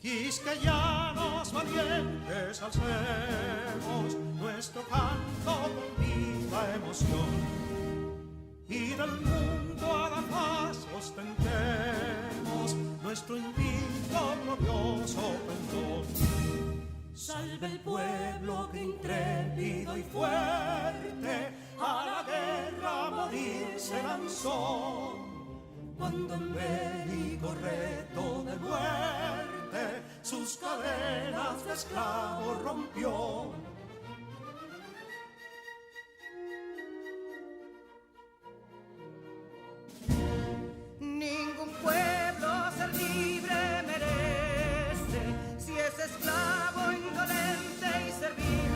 quisqueyanos valientes alcemos nuestro canto con viva emoción, y del mundo a la paz ostentemos nuestro invicto glorioso pendón. Salve el pueblo que intrépido y fuerte a la guerra a morir se lanzó, cuando en bélico reto de muerte sus cadenas de esclavos rompió. Ningún pueblo ser libre merece si es esclavo, indolente y servil.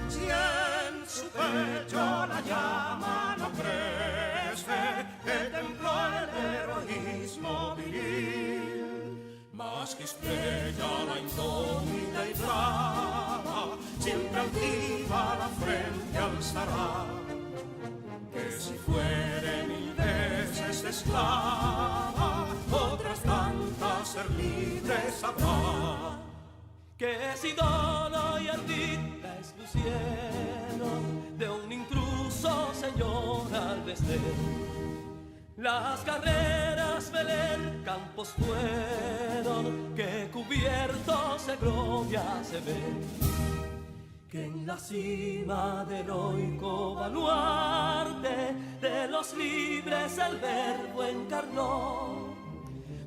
Si en su pecho la llama no crece, que templó el heroísmo viril, más que estrella la indómita y brava, siempre altiva la frente alzará, que si fuere mil veces esclava, otras tantas ser libres habrá. Que si dono y ardid la expusieron de un intruso señor al desdén. Las carreras Belén campos fueron, que cubiertos de gloria se ven, que en la cima del heroico baluarte de los libres el verbo encarnó,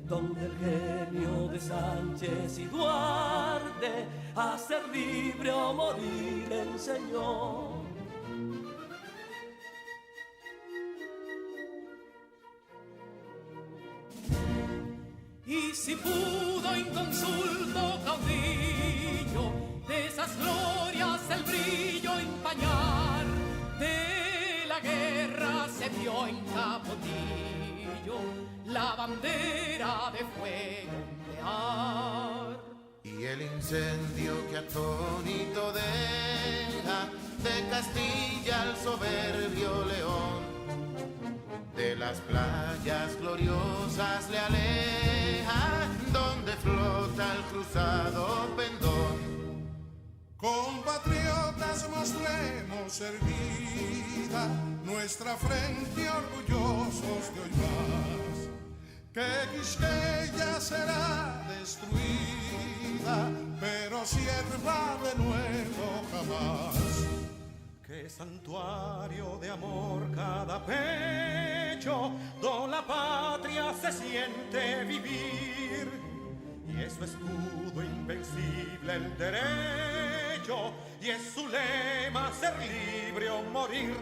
donde el genio de Sánchez y Duarte a ser libre o morir enseñó. Y si pudo inconsulto caudillo de esas glorias el brillo empañar, de la guerra se vio en Capotillo la bandera de fuego ondear. Y el incendio que atónito deja de Castilla al soberbio león, de las playas gloriosas le aleja, donde flota el cruzado pendón. Compatriotas, mostremos erguida nuestra frente orgullosos de hoy más, que Quisqueya será destruida, pero sierva de nuevo jamás. Que santuario de amor cada pecho, donde la patria se siente vivir, y es su escudo invencible el derecho, y es su lema ser libre o morir.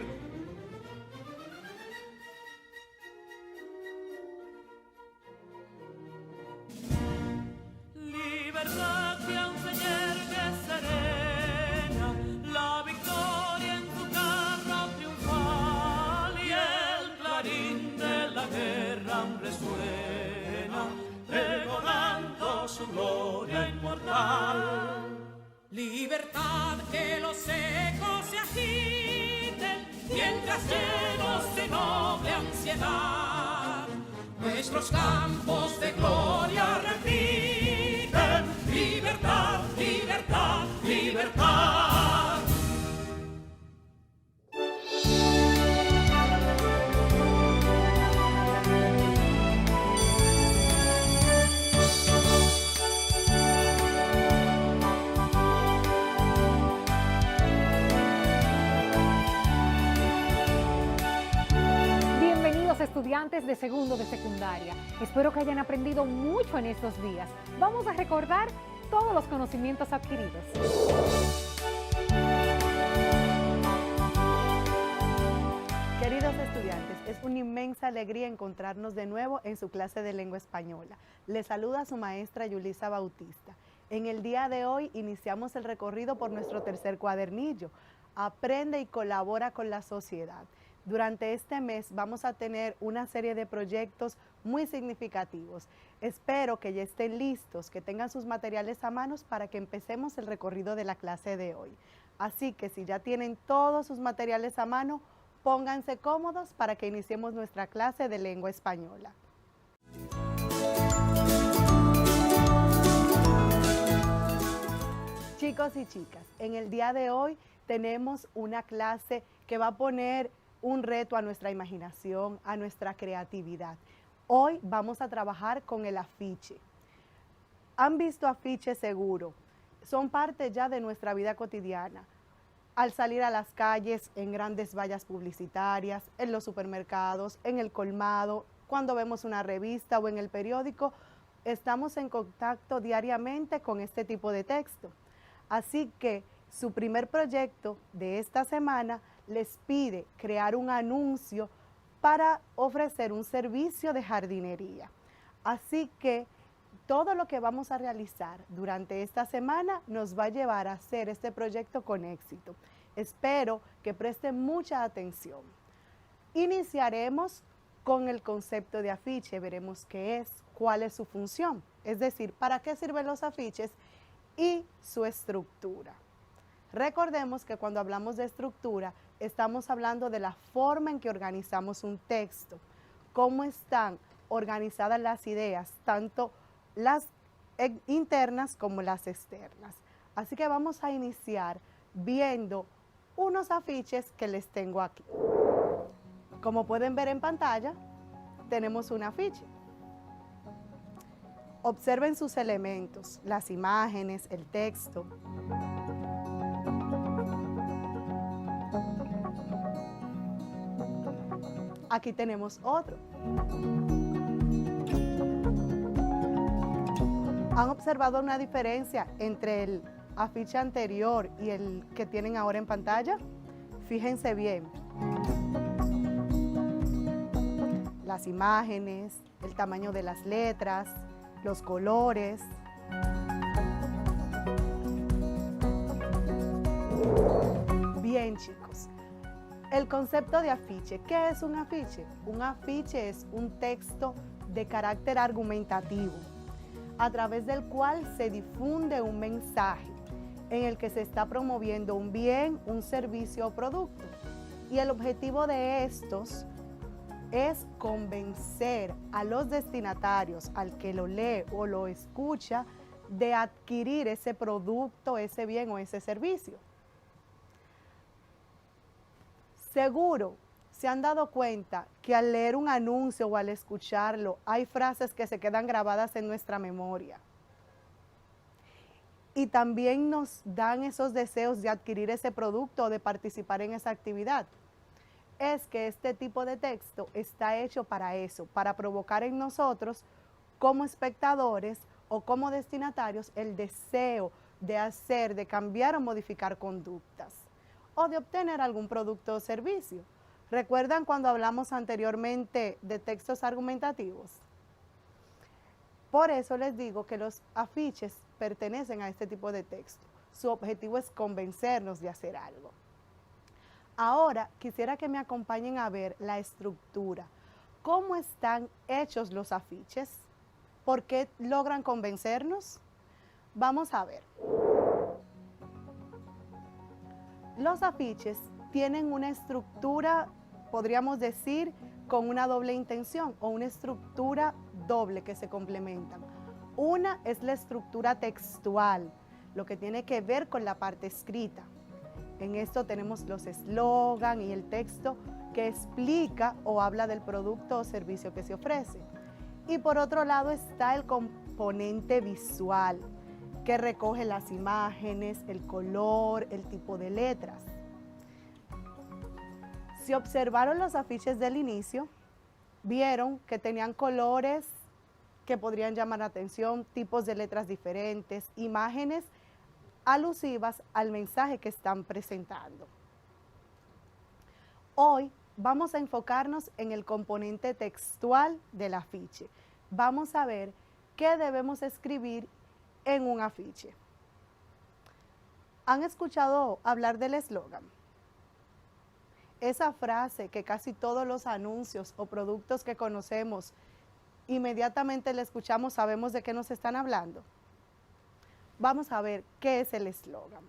Libertad que aunque yergue serena, la victoria en su carro triunfal, y el clarín de la guerra aún resuena, pregonando su gloria inmortal. Libertad, que los ecos se agiten, mientras llenos de noble ansiedad, nuestros campos de gloria repiten: libertad, libertad, libertad. Estudiantes de segundo de secundaria. Espero que hayan aprendido mucho en estos días. Vamos a recordar todos los conocimientos adquiridos. Queridos estudiantes, es una inmensa alegría encontrarnos de nuevo en su clase de lengua española. Les saluda su maestra Yulisa Bautista. En el día de hoy iniciamos el recorrido por nuestro tercer cuadernillo. Aprende y colabora con la sociedad. Durante este mes vamos a tener una serie de proyectos muy significativos. Espero que ya estén listos, que tengan sus materiales a manos para que empecemos el recorrido de la clase de hoy. Así que si ya tienen todos sus materiales a mano, pónganse cómodos para que iniciemos nuestra clase de lengua española. Chicos y chicas, en el día de hoy tenemos una clase que va a poner un reto a nuestra imaginación, a nuestra creatividad. Hoy vamos a trabajar con el afiche. ¿Han visto afiches seguro? Son parte ya de nuestra vida cotidiana. Al salir a las calles, en grandes vallas publicitarias, en los supermercados, en el colmado, cuando vemos una revista o en el periódico, estamos en contacto diariamente con este tipo de texto. Así que su primer proyecto de esta semana les pide crear un anuncio para ofrecer un servicio de jardinería. Así que todo lo que vamos a realizar durante esta semana nos va a llevar a hacer este proyecto con éxito. Espero que presten mucha atención. Iniciaremos con el concepto de afiche, veremos qué es, cuál es su función, es decir, para qué sirven los afiches y su estructura. Recordemos que cuando hablamos de estructura, estamos hablando de la forma en que organizamos un texto, cómo están organizadas las ideas, tanto las internas como las externas. Así que vamos a iniciar viendo unos afiches que les tengo aquí. Como pueden ver en pantalla, tenemos un afiche. Observen sus elementos, las imágenes, el texto. Aquí tenemos otro. ¿Han observado una diferencia entre el afiche anterior y el que tienen ahora en pantalla? Fíjense bien. Las imágenes, el tamaño de las letras, los colores. Bien, chicos. El concepto de afiche. ¿Qué es un afiche? Un afiche es un texto de carácter argumentativo, a través del cual se difunde un mensaje en el que se está promoviendo un bien, un servicio o producto. Y el objetivo de estos es convencer a los destinatarios, al que lo lee o lo escucha, de adquirir ese producto, ese bien o ese servicio. Seguro se han dado cuenta que al leer un anuncio o al escucharlo, hay frases que se quedan grabadas en nuestra memoria. Y también nos dan esos deseos de adquirir ese producto o de participar en esa actividad. Es que este tipo de texto está hecho para eso, para provocar en nosotros, como espectadores o como destinatarios, el deseo de hacer, de cambiar o modificar conductas, o de obtener algún producto o servicio. ¿Recuerdan cuando hablamos anteriormente de textos argumentativos? Por eso les digo que los afiches pertenecen a este tipo de texto. Su objetivo es convencernos de hacer algo. Ahora quisiera que me acompañen a ver la estructura. ¿Cómo están hechos los afiches? ¿Por qué logran convencernos? Vamos a ver. Los afiches tienen una estructura, podríamos decir, con una doble intención o una estructura doble que se complementan. Una es la estructura textual, lo que tiene que ver con la parte escrita. En esto tenemos los eslogan y el texto que explica o habla del producto o servicio que se ofrece. Y por otro lado está el componente visual, que recoge las imágenes, el color, el tipo de letras. Si observaron los afiches del inicio, vieron que tenían colores que podrían llamar la atención, tipos de letras diferentes, imágenes alusivas al mensaje que están presentando. Hoy vamos a enfocarnos en el componente textual del afiche. Vamos a ver qué debemos escribir en un afiche. ¿Han escuchado hablar del eslogan? Esa frase que casi todos los anuncios o productos que conocemos, inmediatamente la escuchamos, sabemos de qué nos están hablando. Vamos a ver qué es el eslogan.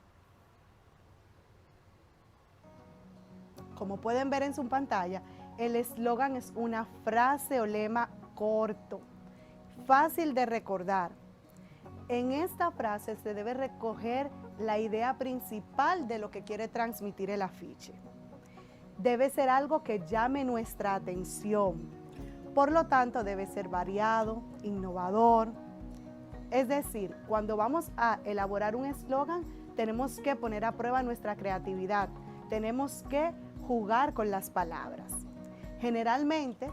Como pueden ver en su pantalla, el eslogan es una frase o lema corto, fácil de recordar, En esta frase se debe recoger la idea principal de lo que quiere transmitir el afiche. Debe ser algo que llame nuestra atención. Por lo tanto, debe ser variado, innovador. Es decir, cuando vamos a elaborar un eslogan, tenemos que poner a prueba nuestra creatividad. Tenemos que jugar con las palabras. Generalmente,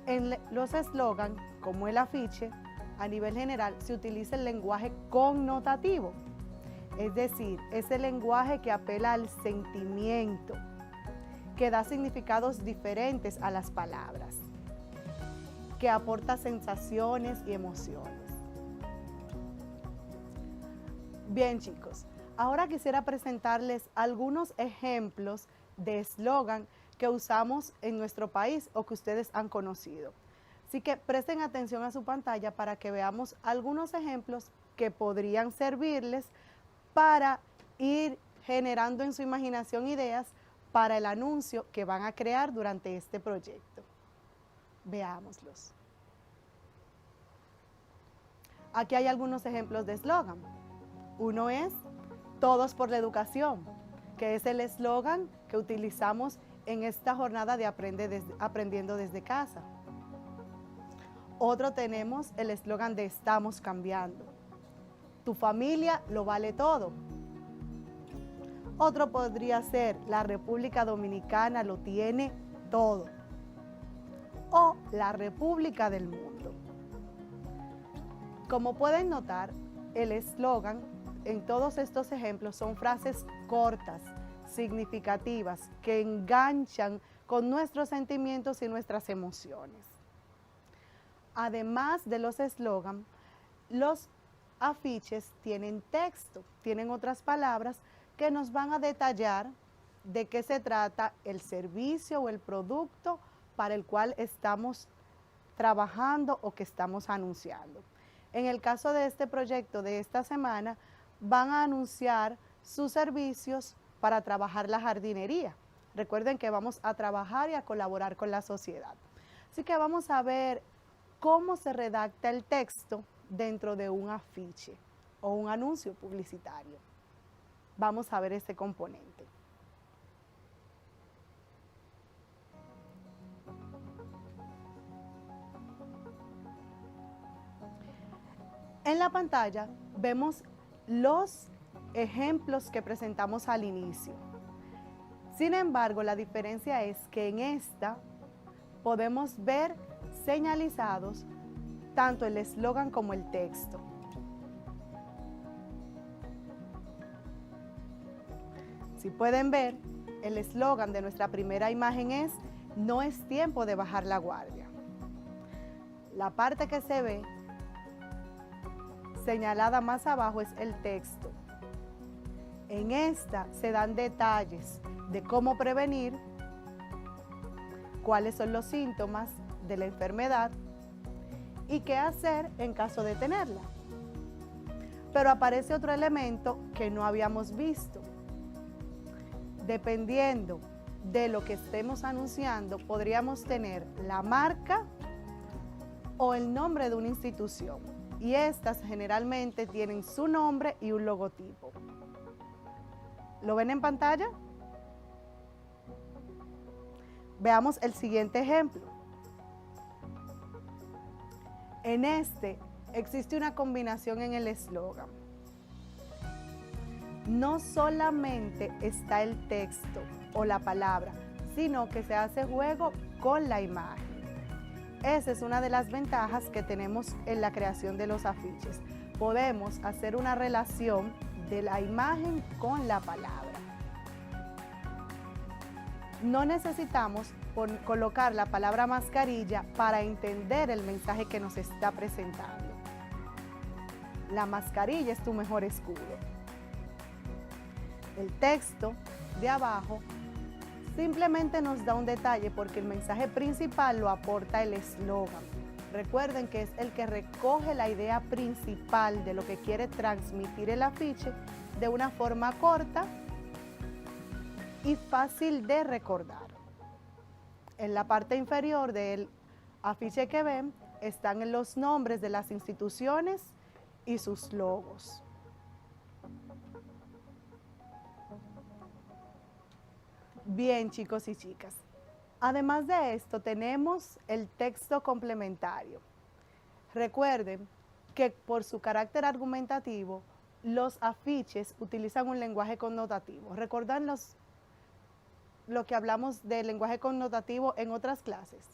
en los eslogans, como el afiche, a nivel general, se utiliza el lenguaje connotativo. Es decir, ese lenguaje que apela al sentimiento, que da significados diferentes a las palabras, que aporta sensaciones y emociones. Bien, chicos, ahora quisiera presentarles algunos ejemplos de eslogan que usamos en nuestro país o que ustedes han conocido. Así que presten atención a su pantalla para que veamos algunos ejemplos que podrían servirles para ir generando en su imaginación ideas para el anuncio que van a crear durante este proyecto. Veámoslos. Aquí hay algunos ejemplos de eslogan. Uno es Todos por la Educación, que es el eslogan que utilizamos en esta jornada de Aprendiendo desde casa. Otro tenemos el eslogan de Estamos cambiando. Tu familia lo vale todo. Otro podría ser La República Dominicana lo tiene todo. O La República del Mundo. Como pueden notar, el eslogan en todos estos ejemplos son frases cortas, significativas, que enganchan con nuestros sentimientos y nuestras emociones. Además de los eslogans, los afiches tienen texto, tienen otras palabras que nos van a detallar de qué se trata el servicio o el producto para el cual estamos trabajando o que estamos anunciando. En el caso de este proyecto de esta semana, van a anunciar sus servicios para trabajar la jardinería. Recuerden que vamos a trabajar y a colaborar con la sociedad. Así que vamos a ver cómo se redacta el texto dentro de un afiche o un anuncio publicitario. Vamos a ver ese componente. En la pantalla vemos los ejemplos que presentamos al inicio. Sin embargo, la diferencia es que en esta podemos ver señalizados tanto el eslogan como el texto. Si pueden ver, el eslogan de nuestra primera imagen es "No es tiempo de bajar la guardia". La parte que se ve señalada más abajo es el texto. En esta se dan detalles de cómo prevenir, cuáles son los síntomas de la enfermedad y qué hacer en caso de tenerla. Pero aparece otro elemento que no habíamos visto. Dependiendo de lo que estemos anunciando, podríamos tener la marca o el nombre de una institución. Y estas generalmente tienen su nombre y un logotipo. ¿Lo ven en pantalla? Veamos el siguiente ejemplo. En este existe una combinación en el eslogan. No solamente está el texto o la palabra, sino que se hace juego con la imagen. Esa es una de las ventajas que tenemos en la creación de los afiches. Podemos hacer una relación de la imagen con la palabra. No necesitamos colocar la palabra mascarilla para entender el mensaje que nos está presentando. La mascarilla es tu mejor escudo. El texto de abajo simplemente nos da un detalle porque el mensaje principal lo aporta el eslogan. Recuerden que es el que recoge la idea principal de lo que quiere transmitir el afiche de una forma corta y fácil de recordar. En la parte inferior del afiche que ven están los nombres de las instituciones y sus logos. Bien, chicos y chicas. Además de esto, tenemos el texto complementario. Recuerden que por su carácter argumentativo, los afiches utilizan un lenguaje connotativo. ¿Recuerdan lo que hablamos del lenguaje connotativo en otras clases?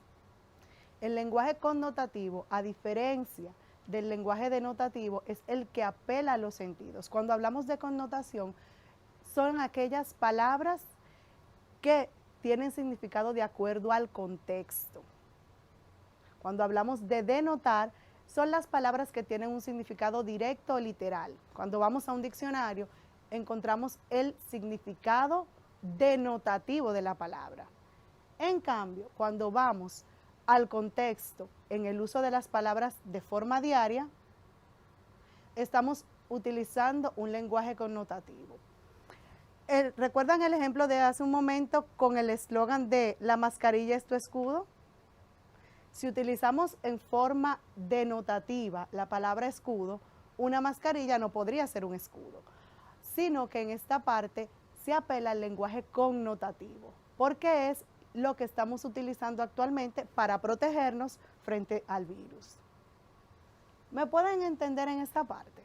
El lenguaje connotativo, a diferencia del lenguaje denotativo, es el que apela a los sentidos. Cuando hablamos de connotación, son aquellas palabras que tienen significado de acuerdo al contexto. Cuando hablamos de denotar, son las palabras que tienen un significado directo o literal. Cuando vamos a un diccionario, encontramos el significado denotativo de la palabra. En cambio, cuando vamos al contexto en el uso de las palabras de forma diaria, estamos utilizando un lenguaje connotativo. ¿Recuerdan el ejemplo de hace un momento con el eslogan de la mascarilla es tu escudo? Si utilizamos en forma denotativa la palabra escudo, una mascarilla no podría ser un escudo, sino que en esta parte se apela al lenguaje connotativo, porque es lo que estamos utilizando actualmente para protegernos frente al virus. ¿Me pueden entender en esta parte?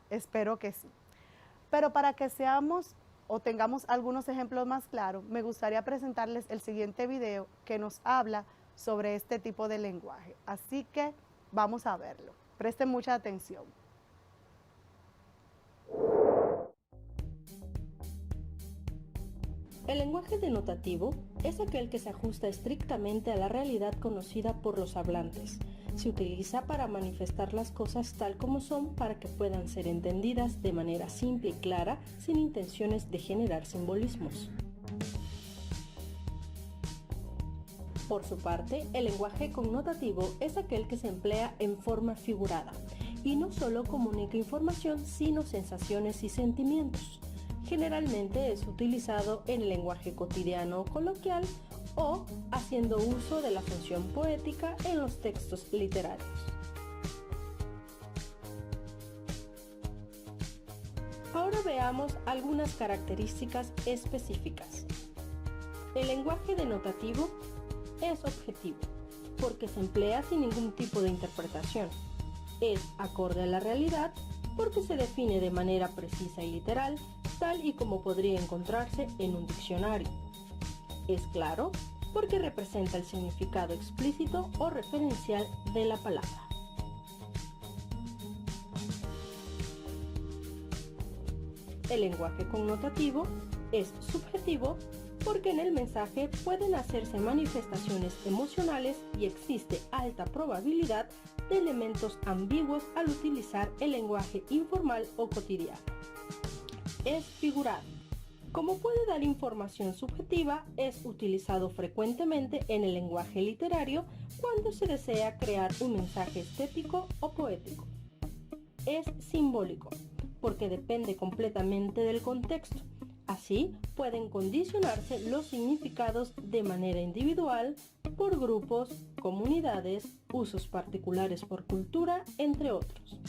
Espero que sí. Pero para que seamos o tengamos algunos ejemplos más claros, me gustaría presentarles el siguiente video que nos habla sobre este tipo de lenguaje. Así que vamos a verlo. Presten mucha atención. El lenguaje denotativo es aquel que se ajusta estrictamente a la realidad conocida por los hablantes. Se utiliza para manifestar las cosas tal como son para que puedan ser entendidas de manera simple y clara, sin intenciones de generar simbolismos. Por su parte, el lenguaje connotativo es aquel que se emplea en forma figurada y no solo comunica información, sino sensaciones y sentimientos. Generalmente es utilizado en el lenguaje cotidiano o coloquial o haciendo uso de la función poética en los textos literarios. Ahora veamos algunas características específicas. El lenguaje denotativo es objetivo, porque se emplea sin ningún tipo de interpretación. Es acorde a la realidad, porque se define de manera precisa y literal, tal y como podría encontrarse en un diccionario. Es claro, porque representa el significado explícito o referencial de la palabra. El lenguaje connotativo es subjetivo, porque en el mensaje pueden hacerse manifestaciones emocionales y existe alta probabilidad de elementos ambiguos al utilizar el lenguaje informal o cotidiano. Es figurado. Como puede dar información subjetiva, es utilizado frecuentemente en el lenguaje literario cuando se desea crear un mensaje estético o poético. Es simbólico, porque depende completamente del contexto. Así, pueden condicionarse los significados de manera individual, por grupos, comunidades, usos particulares por cultura, entre otros.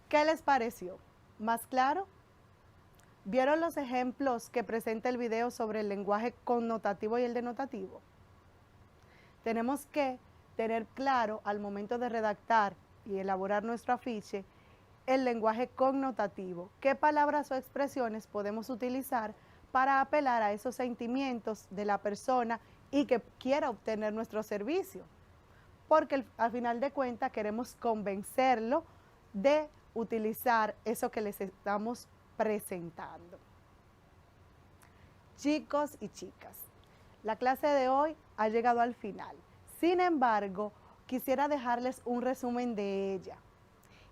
¿Qué les pareció? ¿Más claro? ¿Vieron los ejemplos que presenta el video sobre el lenguaje connotativo y el denotativo? Tenemos que tener claro al momento de redactar y elaborar nuestro afiche el lenguaje connotativo. ¿Qué palabras o expresiones podemos utilizar para apelar a esos sentimientos de la persona y que quiera obtener nuestro servicio? porque al final de cuentas queremos convencerlo de utilizar eso que les estamos presentando. Chicos y chicas, la clase de hoy ha llegado al final. Sin embargo, quisiera dejarles un resumen de ella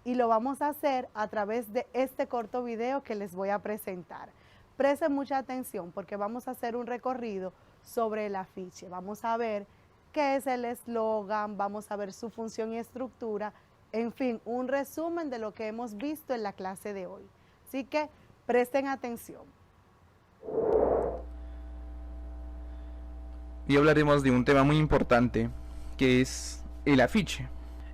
y lo vamos a hacer a través de este corto video que les voy a presentar. Presten mucha atención porque vamos a hacer un recorrido sobre el afiche. Vamos a ver qué es el eslogan, vamos a ver su función y estructura, en fin, un resumen de lo que hemos visto en la clase de hoy. Así que presten atención. Y hablaremos de un tema muy importante, que es el afiche.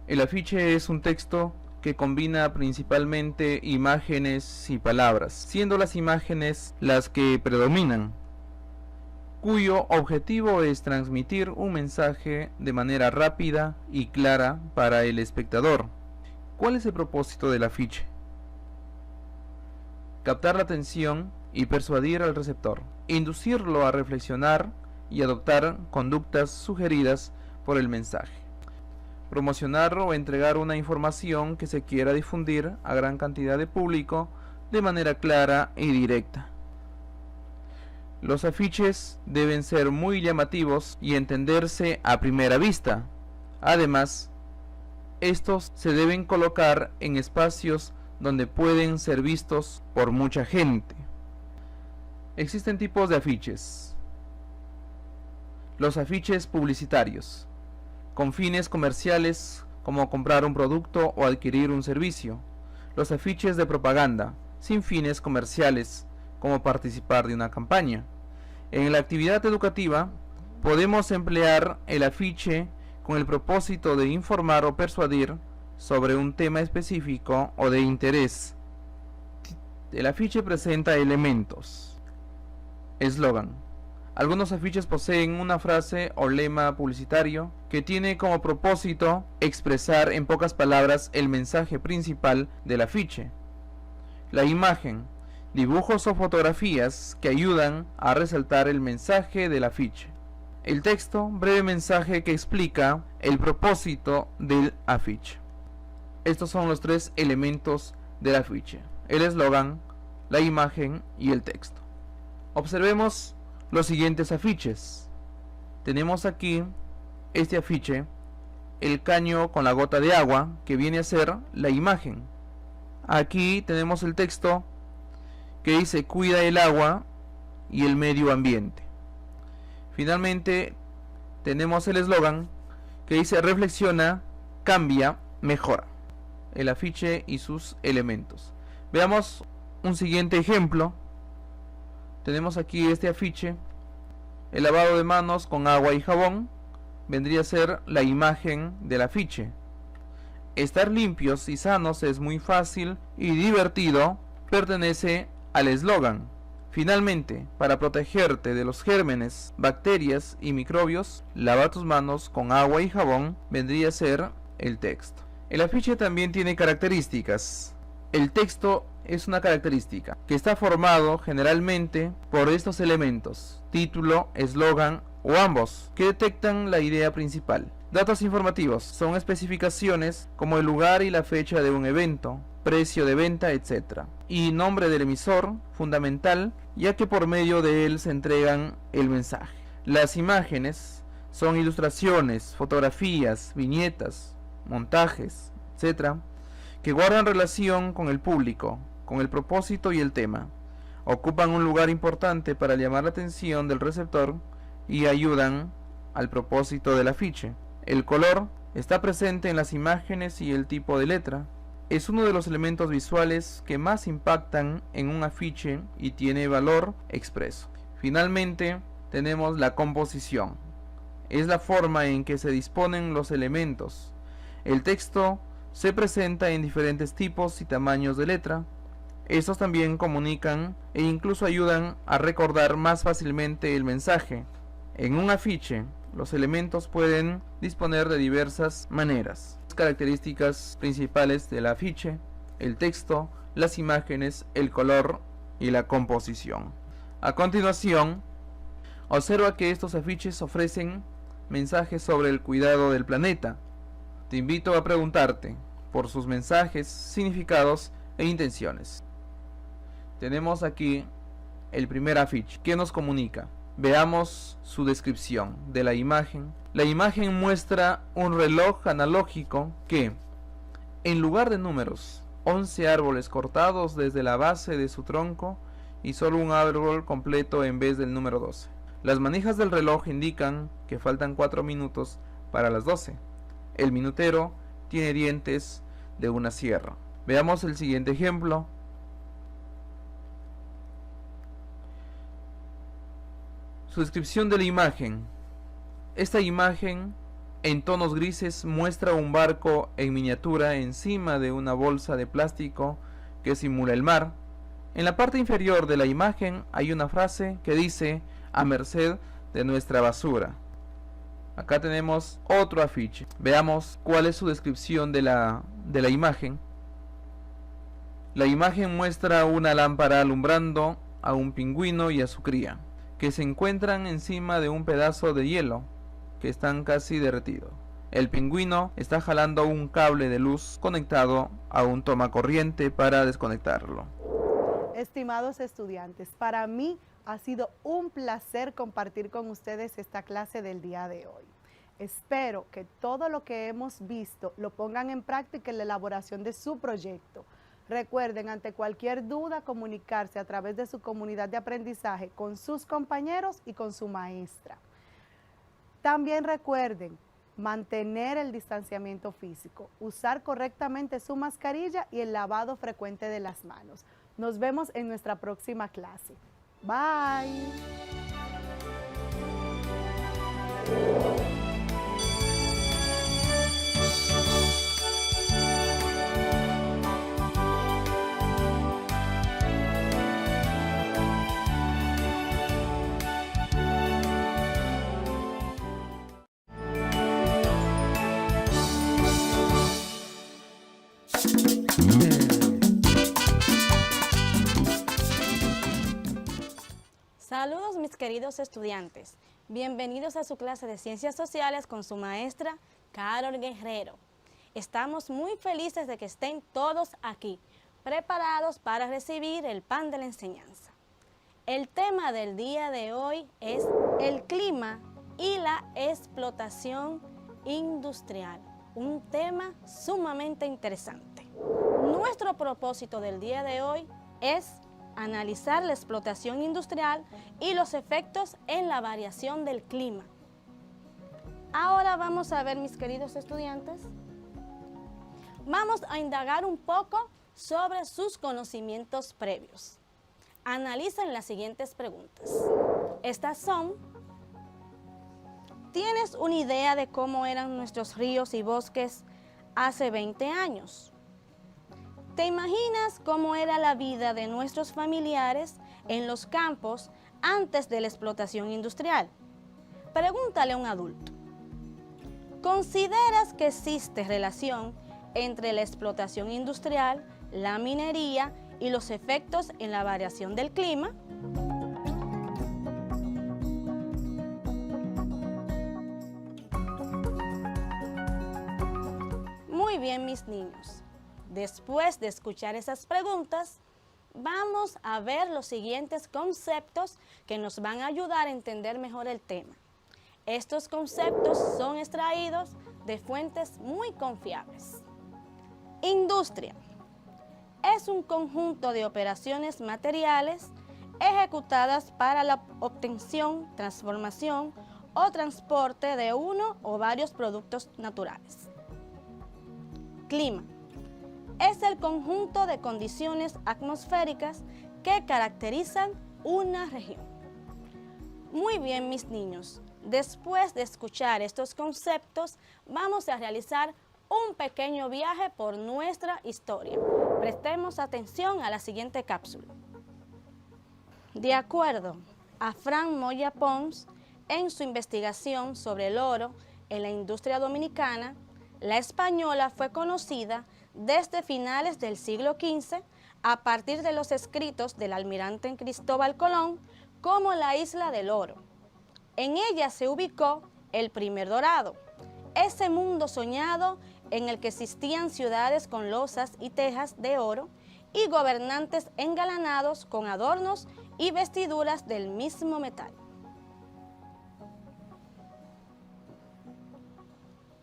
El afiche es un texto que combina principalmente imágenes y palabras, siendo las imágenes las que predominan, cuyo objetivo es transmitir un mensaje de manera rápida y clara para el espectador. ¿Cuál es el propósito del afiche? Captar la atención y persuadir al receptor, inducirlo a reflexionar y adoptar conductas sugeridas por el mensaje. Promocionar o entregar una información que se quiera difundir a gran cantidad de público de manera clara y directa. Los afiches deben ser muy llamativos y entenderse a primera vista. Además, estos se deben colocar en espacios donde pueden ser vistos por mucha gente. Existen tipos de afiches. Los afiches publicitarios, con fines comerciales como comprar un producto o adquirir un servicio. Los afiches de propaganda, sin fines comerciales, como participar de una campaña. En la actividad educativa, podemos emplear el afiche con el propósito de informar o persuadir sobre un tema específico o de interés. El afiche presenta elementos. Eslogan. Algunos afiches poseen una frase o lema publicitario que tiene como propósito expresar en pocas palabras el mensaje principal del afiche. La imagen, dibujos o fotografías que ayudan a resaltar el mensaje del afiche. El texto, breve mensaje que explica el propósito del afiche. Estos son los tres elementos del afiche: el eslogan, la imagen y el texto. Observemos los siguientes afiches. Tenemos aquí este afiche, el caño con la gota de agua, que viene a ser la imagen. Aquí tenemos el texto que dice: cuida el agua y el medio ambiente. Finalmente tenemos el eslogan que dice: reflexiona, cambia, mejora. El afiche y sus elementos. Veamos un siguiente ejemplo. Tenemos aquí este afiche: el lavado de manos con agua y jabón, vendría a ser la imagen del afiche. Estar limpios y sanos es muy fácil y divertido, pertenece al eslogan. Finalmente, para protegerte de los gérmenes, bacterias y microbios, lava tus manos con agua y jabón, vendría a ser el texto. El afiche también tiene características. El texto es una característica que está formado generalmente por estos elementos: título, eslogan o ambos, que detectan la idea principal. Datos informativos son especificaciones como el lugar y la fecha de un evento, precio de venta, etc. Y nombre del emisor, fundamental, ya que por medio de él se entregan el mensaje. Las imágenes son ilustraciones, fotografías, viñetas, montajes, etc., que guardan relación con el público, con el propósito y el tema. Ocupan un lugar importante para llamar la atención del receptor y ayudan al propósito del afiche. El color está presente en las imágenes y el tipo de letra. Es uno de los elementos visuales que más impactan en un afiche y tiene valor expreso. Finalmente, tenemos la composición. Es la forma en que se disponen los elementos. El texto se presenta en diferentes tipos y tamaños de letra. Estos también comunican e incluso ayudan a recordar más fácilmente el mensaje. En un afiche, los elementos pueden disponer de diversas maneras. Las características principales del afiche: el texto, las imágenes, el color y la composición. A continuación, observa que estos afiches ofrecen mensajes sobre el cuidado del planeta, Te invito a preguntarte por sus mensajes, significados e intenciones. Tenemos aquí el primer afiche que nos comunica. Veamos su descripción de la imagen. La imagen muestra un reloj analógico que, en lugar de números, 11 árboles cortados desde la base de su tronco y solo un árbol completo en vez del número 12. Las manijas del reloj indican que faltan 4 minutos para las 12. El minutero tiene dientes de una sierra. Veamos el siguiente ejemplo. Su descripción de la imagen. Esta imagen en tonos grises muestra un barco en miniatura encima de una bolsa de plástico que simula el mar. En la parte inferior de la imagen hay una frase que dice: a merced de nuestra basura. Acá tenemos otro afiche. Veamos cuál es su descripción de la imagen. La imagen muestra una lámpara alumbrando a un pingüino y a su cría, que se encuentran encima de un pedazo de hielo que están casi derretidos. El pingüino está jalando un cable de luz conectado a un tomacorriente para desconectarlo. Estimados estudiantes, para mí ha sido un placer compartir con ustedes esta clase del día de hoy. Espero que todo lo que hemos visto lo pongan en práctica en la elaboración de su proyecto. Recuerden, ante cualquier duda, comunicarse a través de su comunidad de aprendizaje con sus compañeros y con su maestra. También recuerden mantener el distanciamiento físico, usar correctamente su mascarilla y el lavado frecuente de las manos. Nos vemos en nuestra próxima clase. Bye. Saludos mis queridos estudiantes, bienvenidos a su clase de Ciencias Sociales con su maestra Carol Guerrero. Estamos muy felices de que estén todos aquí, preparados para recibir el pan de la enseñanza. El tema del día de hoy es el clima y la explotación industrial, un tema sumamente interesante. Nuestro propósito del día de hoy es analizar la explotación industrial y los efectos en la variación del clima. Ahora vamos a ver, mis queridos estudiantes, vamos a indagar un poco sobre sus conocimientos previos. Analicen las siguientes preguntas. Estas son: ¿tienes una idea de cómo eran nuestros ríos y bosques hace 20 años? ¿Te imaginas cómo era la vida de nuestros familiares en los campos antes de la explotación industrial? Pregúntale a un adulto. ¿Consideras que existe relación entre la explotación industrial, la minería y los efectos en la variación del clima? Muy bien, mis niños. Después de escuchar esas preguntas, vamos a ver los siguientes conceptos que nos van a ayudar a entender mejor el tema. Estos conceptos son extraídos de fuentes muy confiables. Industria es un conjunto de operaciones materiales ejecutadas para la obtención, transformación o transporte de uno o varios productos naturales. Clima es el conjunto de condiciones atmosféricas que caracterizan una región. Muy bien, mis niños, después de escuchar estos conceptos, vamos a realizar un pequeño viaje por nuestra historia. Prestemos atención a la siguiente cápsula. De acuerdo a Fran Moya Pons, en su investigación sobre el oro en la industria dominicana, la española fue conocida desde finales del siglo XV a partir de los escritos del almirante Cristóbal Colón como la Isla del Oro. En ella se ubicó el primer dorado, ese mundo soñado en el que existían ciudades con losas y tejas de oro y gobernantes engalanados con adornos y vestiduras del mismo metal.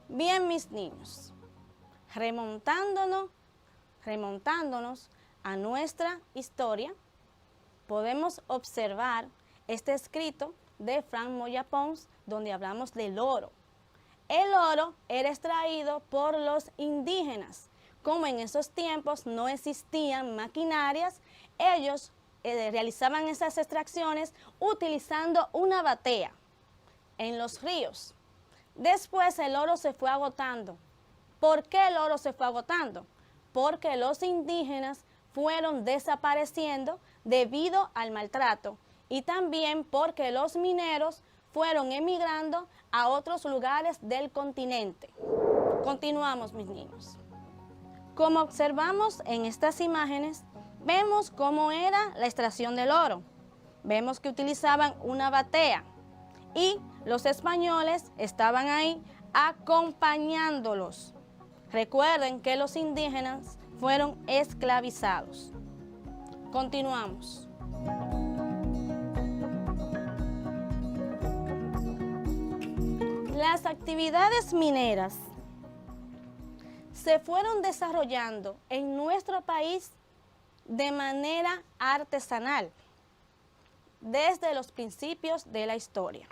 Bien, mis niños, remontándonos a nuestra historia, podemos observar este escrito de Frank Moya Pons, donde hablamos del oro. El oro era extraído por los indígenas. Como en esos tiempos no existían maquinarias, ellos realizaban esas extracciones utilizando una batea en los ríos. Después el oro se fue agotando. ¿Por qué el oro se fue agotando? Porque los indígenas fueron desapareciendo debido al maltrato y también porque los mineros fueron emigrando a otros lugares del continente. Continuamos, mis niños. Como observamos en estas imágenes, vemos cómo era la extracción del oro. Vemos que utilizaban una batea y los españoles estaban ahí acompañándolos. Recuerden que los indígenas fueron esclavizados. Continuamos. Las actividades mineras se fueron desarrollando en nuestro país de manera artesanal desde los principios de la historia.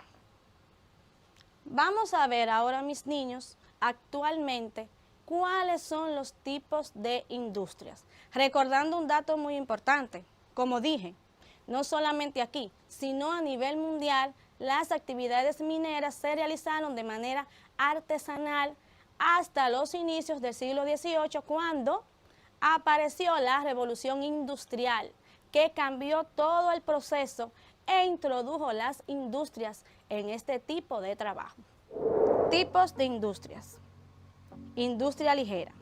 Vamos a ver ahora, mis niños, actualmente cuáles son los tipos de industrias. Recordando un dato muy importante, como dije, no solamente aquí, sino a nivel mundial, las actividades mineras se realizaron de manera artesanal hasta los inicios del siglo XVIII, cuando apareció la revolución industrial, que cambió todo el proceso e introdujo las industrias en este tipo de trabajo. Tipos de industrias. Industria ligera.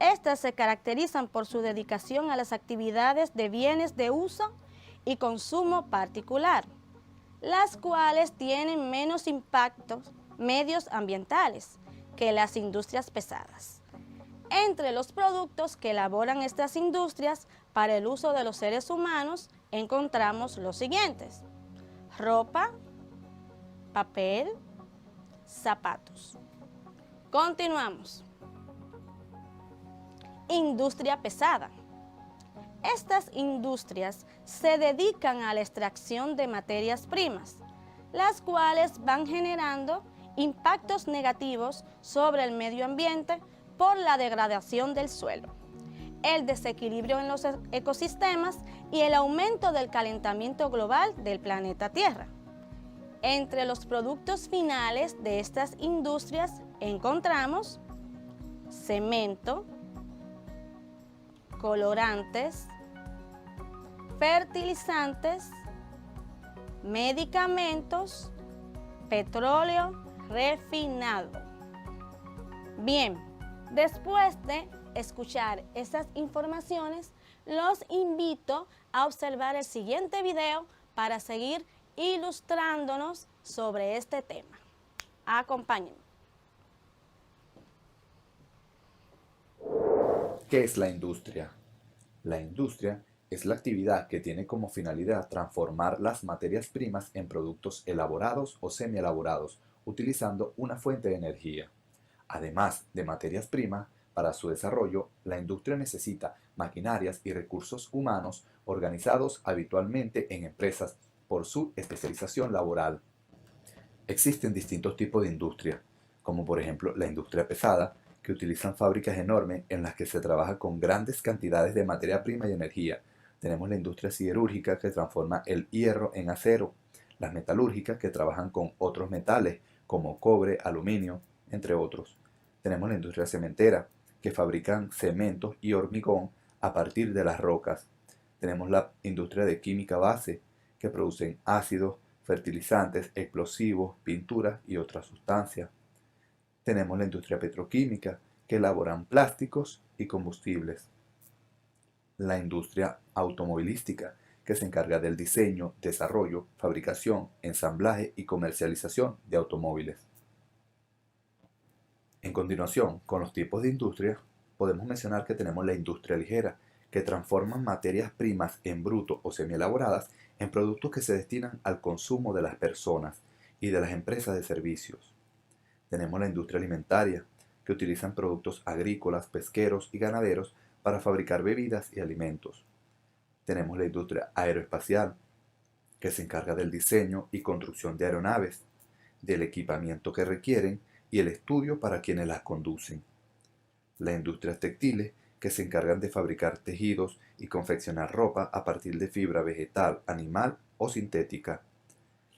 Estas se caracterizan por su dedicación a las actividades de bienes de uso y consumo particular, las cuales tienen menos impactos medioambientales que las industrias pesadas. Entre los productos que elaboran estas industrias para el uso de los seres humanos encontramos los siguientes: ropa, papel, zapatos. Continuamos. Industria pesada. Estas industrias se dedican a la extracción de materias primas, las cuales van generando impactos negativos sobre el medio ambiente por la degradación del suelo, el desequilibrio en los ecosistemas y el aumento del calentamiento global del planeta Tierra. Entre los productos finales de estas industrias encontramos cemento, colorantes, fertilizantes, medicamentos, petróleo refinado. Bien, después de escuchar esas informaciones, los invito a observar el siguiente video para seguir ilustrándonos sobre este tema. Acompáñenme. ¿Qué es la industria? La industria es la actividad que tiene como finalidad transformar las materias primas en productos elaborados o semielaborados, utilizando una fuente de energía. Además de materias primas, para su desarrollo, la industria necesita maquinarias y recursos humanos organizados habitualmente en empresas por su especialización laboral. Existen distintos tipos de industria, como por ejemplo la industria pesada, que utilizan fábricas enormes en las que se trabaja con grandes cantidades de materia prima y energía. Tenemos la industria siderúrgica, que transforma el hierro en acero, las metalúrgicas, que trabajan con otros metales como cobre, aluminio, entre otros. Tenemos la industria cementera, que fabrican cementos y hormigón a partir de las rocas. Tenemos la industria de química base, que producen ácidos, fertilizantes, explosivos, pinturas y otras sustancias. Tenemos la industria petroquímica, que elaboran plásticos y combustibles. La industria automovilística, que se encarga del diseño, desarrollo, fabricación, ensamblaje y comercialización de automóviles. En continuación, con los tipos de industria, podemos mencionar que tenemos la industria ligera, que transforma materias primas en bruto o semielaboradas en productos que se destinan al consumo de las personas y de las empresas de servicios. Tenemos la industria alimentaria, que utilizan productos agrícolas, pesqueros y ganaderos para fabricar bebidas y alimentos. Tenemos la industria aeroespacial, que se encarga del diseño y construcción de aeronaves, del equipamiento que requieren y el estudio para quienes las conducen. La industria textiles, que se encargan de fabricar tejidos y confeccionar ropa a partir de fibra vegetal, animal o sintética.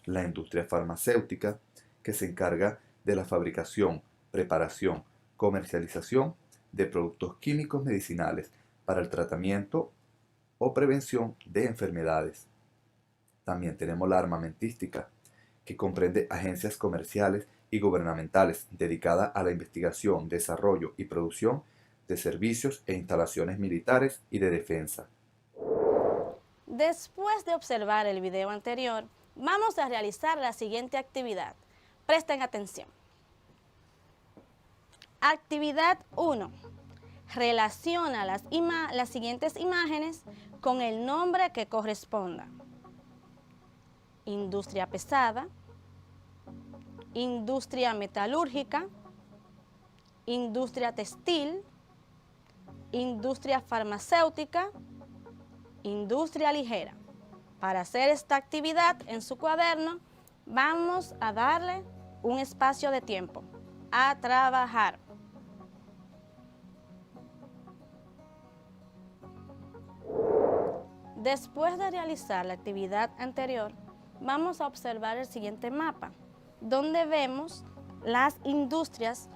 La industria farmacéutica, que se encarga de la fabricación, preparación, comercialización de productos químicos medicinales para el tratamiento o prevención de enfermedades. También tenemos la armamentística, que comprende agencias comerciales y gubernamentales dedicadas a la investigación, desarrollo y producción de servicios e instalaciones militares y de defensa. Después de observar el video anterior, vamos a realizar la siguiente actividad. Presten atención. Actividad 1. Relaciona las siguientes imágenes con el nombre que corresponda. Industria pesada, industria metalúrgica, industria textil, industria farmacéutica, industria ligera. Para hacer esta actividad en su cuaderno, vamos a darle un espacio de tiempo a trabajar. Después de realizar la actividad anterior, vamos a observar el siguiente mapa, donde vemos las industrias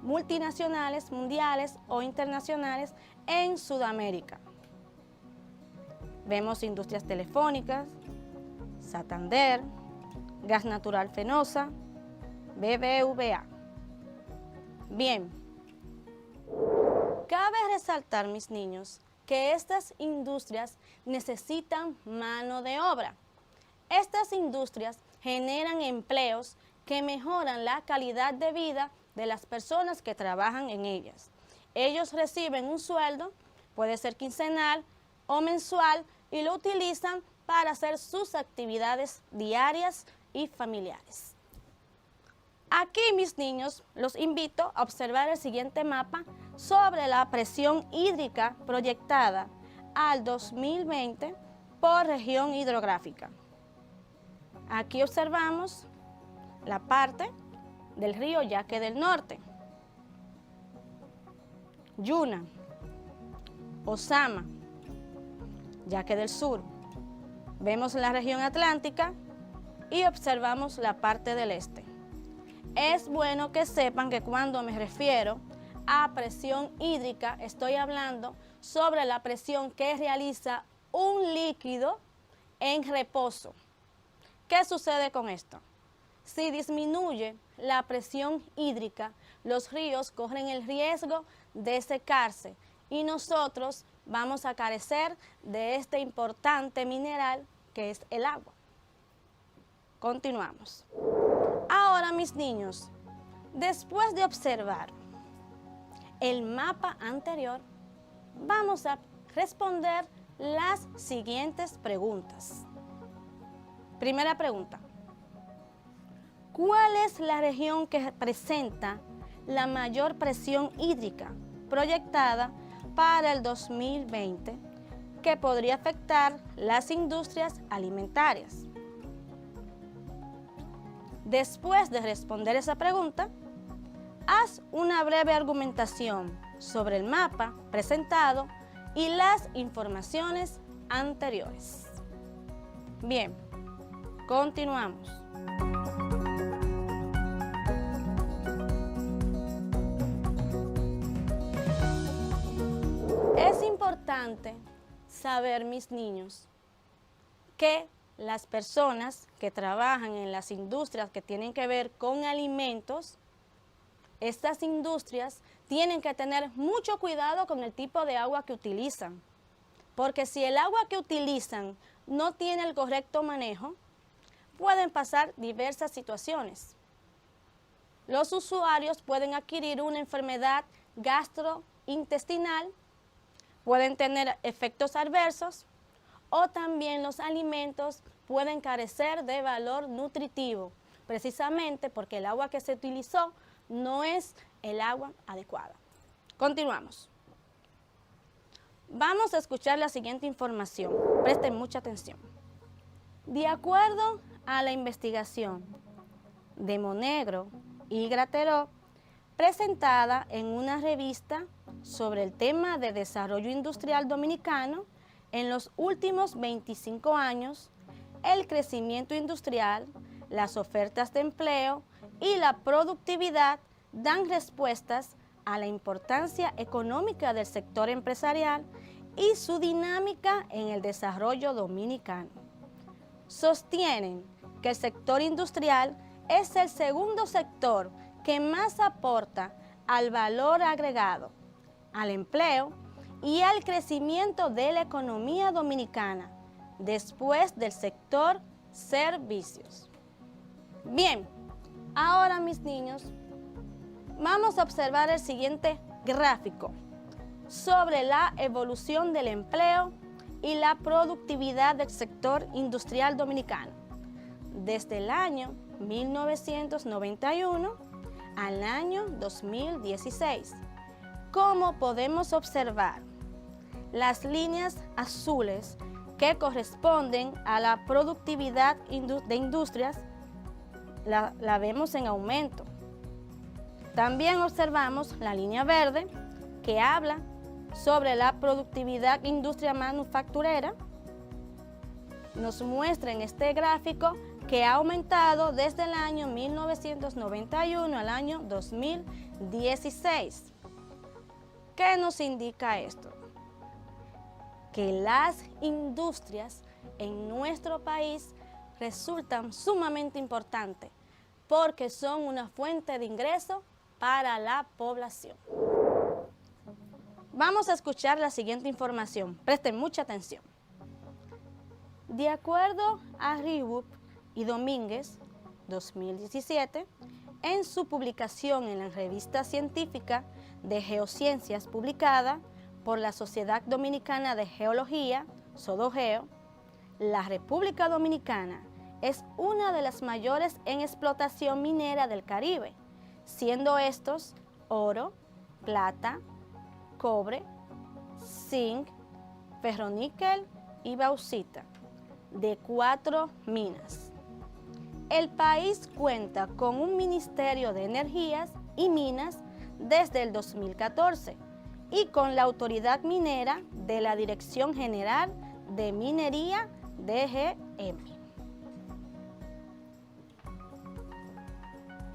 multinacionales, mundiales o internacionales en Sudamérica. Vemos industrias telefónicas, Santander, Gas Natural Fenosa, BBVA. Bien, cabe resaltar, mis niños, que estas industrias necesitan mano de obra. Estas industrias generan empleos que mejoran la calidad de vida de las personas que trabajan en ellas. Ellos reciben un sueldo, puede ser quincenal o mensual, y lo utilizan para hacer sus actividades diarias y familiares. Aquí, mis niños, los invito a observar el siguiente mapa sobre la presión hídrica proyectada al 2020 por región hidrográfica. Aquí observamos la parte del río Yaque del Norte, Yuna, Osama, Yaque del Sur. Vemos la región atlántica y observamos la parte del este. Es bueno que sepan que cuando me refiero a presión hídrica, estoy hablando sobre la presión que realiza un líquido en reposo. ¿Qué sucede con esto? Si disminuye la presión hídrica, los ríos corren el riesgo de secarse y nosotros vamos a carecer de este importante mineral que es el agua. Continuamos. Ahora, mis niños, después de observar el mapa anterior, vamos a responder las siguientes preguntas. Primera pregunta. ¿Cuál es la región que presenta la mayor presión hídrica proyectada para el 2020 que podría afectar las industrias alimentarias? Después de responder esa pregunta, haz una breve argumentación sobre el mapa presentado y las informaciones anteriores. Bien, continuamos. Es importante saber, mis niños, que las personas que trabajan en las industrias que tienen que ver con alimentos, estas industrias tienen que tener mucho cuidado con el tipo de agua que utilizan, porque si el agua que utilizan no tiene el correcto manejo, pueden pasar diversas situaciones. los usuarios pueden adquirir una enfermedad gastrointestinal, pueden tener efectos adversos o también los alimentos pueden carecer de valor nutritivo, precisamente porque el agua que se utilizó no es el agua adecuada. Continuamos. Vamos a escuchar la siguiente información. Presten mucha atención. De acuerdo a la investigación de Monegro y Graterol, presentada en una revista sobre el tema de desarrollo industrial dominicano, en los últimos 25 años, el crecimiento industrial, las ofertas de empleo y la productividad dan respuestas a la importancia económica del sector empresarial y su dinámica en el desarrollo dominicano. Sostienen que el sector industrial es el segundo sector que más aporta al valor agregado, al empleo y al crecimiento de la economía dominicana, después del sector servicios. Bien, ahora mis niños, vamos a observar el siguiente gráfico sobre la evolución del empleo y la productividad del sector industrial dominicano desde el año 1991 al año 2016. Como podemos observar, las líneas azules que corresponden a la productividad de industrias la vemos en aumento. También observamos la línea verde que habla sobre la productividad industria manufacturera. Nos muestra en este gráfico que ha aumentado desde el año 1991 al año 2016. ¿Qué nos indica esto? Que las industrias en nuestro país resultan sumamente importantes porque son una fuente de ingreso para la población. Vamos a escuchar la siguiente información. Presten mucha atención. De acuerdo a Ribuk y Domínguez, 2017, en su publicación en la revista científica de Geociencias publicada por la Sociedad Dominicana de Geología, SODOGEO, la República Dominicana es una de las mayores en explotación minera del Caribe, siendo estos oro, plata, cobre, zinc, ferroníquel y bauxita, de 4 minas. El país cuenta con un Ministerio de Energías y Minas desde el 2014 y con la Autoridad Minera de la Dirección General de Minería, DGM.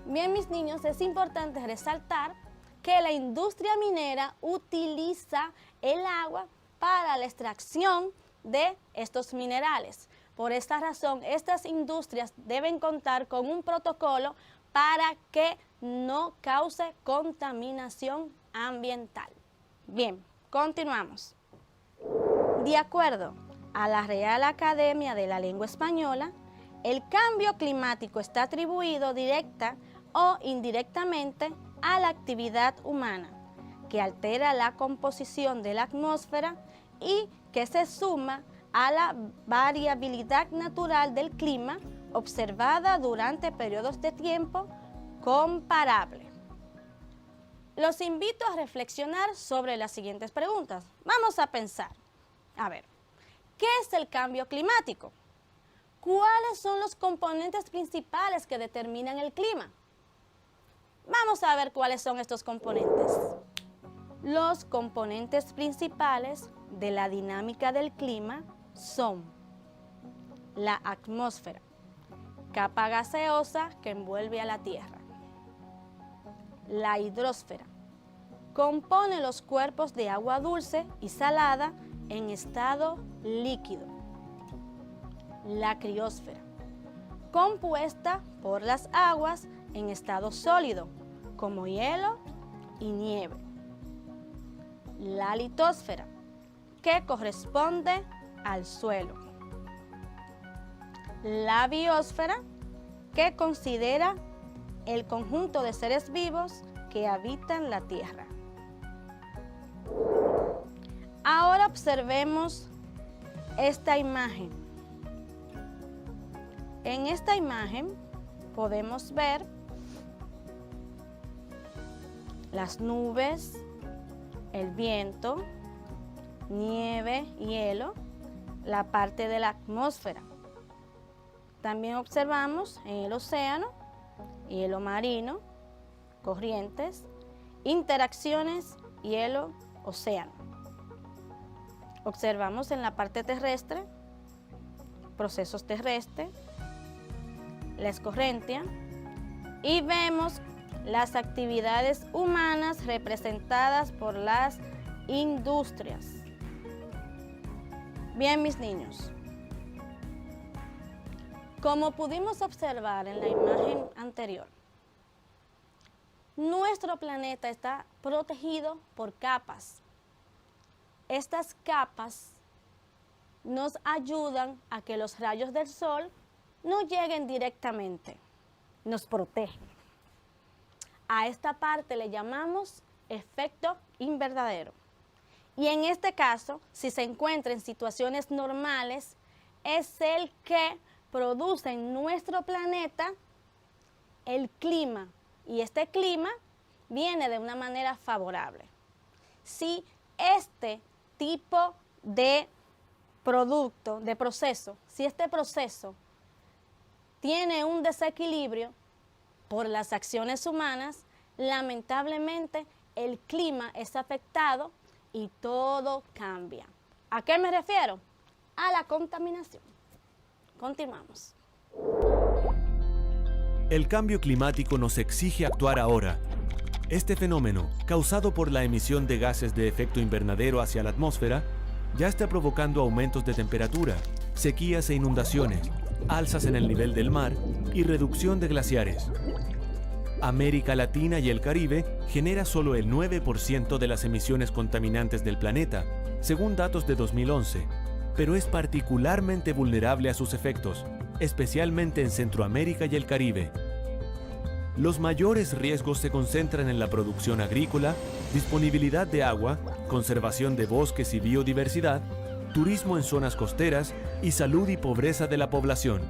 Bien, mis niños, es importante resaltar que la industria minera utiliza el agua para la extracción de estos minerales. Por esta razón, estas industrias deben contar con un protocolo para que no cause contaminación ambiental. Bien, continuamos. De acuerdo a la Real Academia de la Lengua Española, el cambio climático está atribuido directa o indirectamente a la actividad humana, que altera la composición de la atmósfera y que se suma a la variabilidad natural del clima observada durante periodos de tiempo comparables. Los invito a reflexionar sobre las siguientes preguntas. Vamos a pensar. A ver, ¿qué es el cambio climático? ¿Cuáles son los componentes principales que determinan el clima? Vamos a ver cuáles son estos componentes. Los componentes principales de la dinámica del clima son la atmósfera, capa gaseosa que envuelve a la Tierra. La hidrosfera compone los cuerpos de agua dulce y salada en estado líquido. La criosfera, compuesta por las aguas en estado sólido, como hielo y nieve. La litosfera, que corresponde al suelo. La biosfera, que considera el conjunto de seres vivos que habitan la Tierra. Ahora observemos esta imagen. En esta imagen podemos ver las nubes, el viento, nieve, hielo, la parte de la atmósfera. También observamos en el océano, hielo marino, corrientes, interacciones, hielo, océano. Observamos en la parte terrestre, procesos terrestres, la escorrentia, y vemos las actividades humanas representadas por las industrias. Bien, mis niños, como pudimos observar en la imagen anterior, nuestro planeta está protegido por capas. Estas capas nos ayudan a que los rayos del sol no lleguen directamente, nos protegen. A esta parte le llamamos efecto invernadero. Y en este caso, si se encuentra en situaciones normales, es el que produce en nuestro planeta el clima. Y este clima viene de una manera favorable. Si este tipo de producto, de proceso, si este proceso tiene un desequilibrio por las acciones humanas, lamentablemente el clima es afectado y todo cambia. ¿A qué me refiero? A la contaminación. Continuamos. El cambio climático nos exige actuar ahora. Este fenómeno, causado por la emisión de gases de efecto invernadero hacia la atmósfera, ya está provocando aumentos de temperatura, sequías e inundaciones, alzas en el nivel del mar y reducción de glaciares. América Latina y el Caribe genera solo el 9% de las emisiones contaminantes del planeta, según datos de 2011, pero es particularmente vulnerable a sus efectos, especialmente en Centroamérica y el Caribe. Los mayores riesgos se concentran en la producción agrícola, disponibilidad de agua, conservación de bosques y biodiversidad, turismo en zonas costeras y salud y pobreza de la población.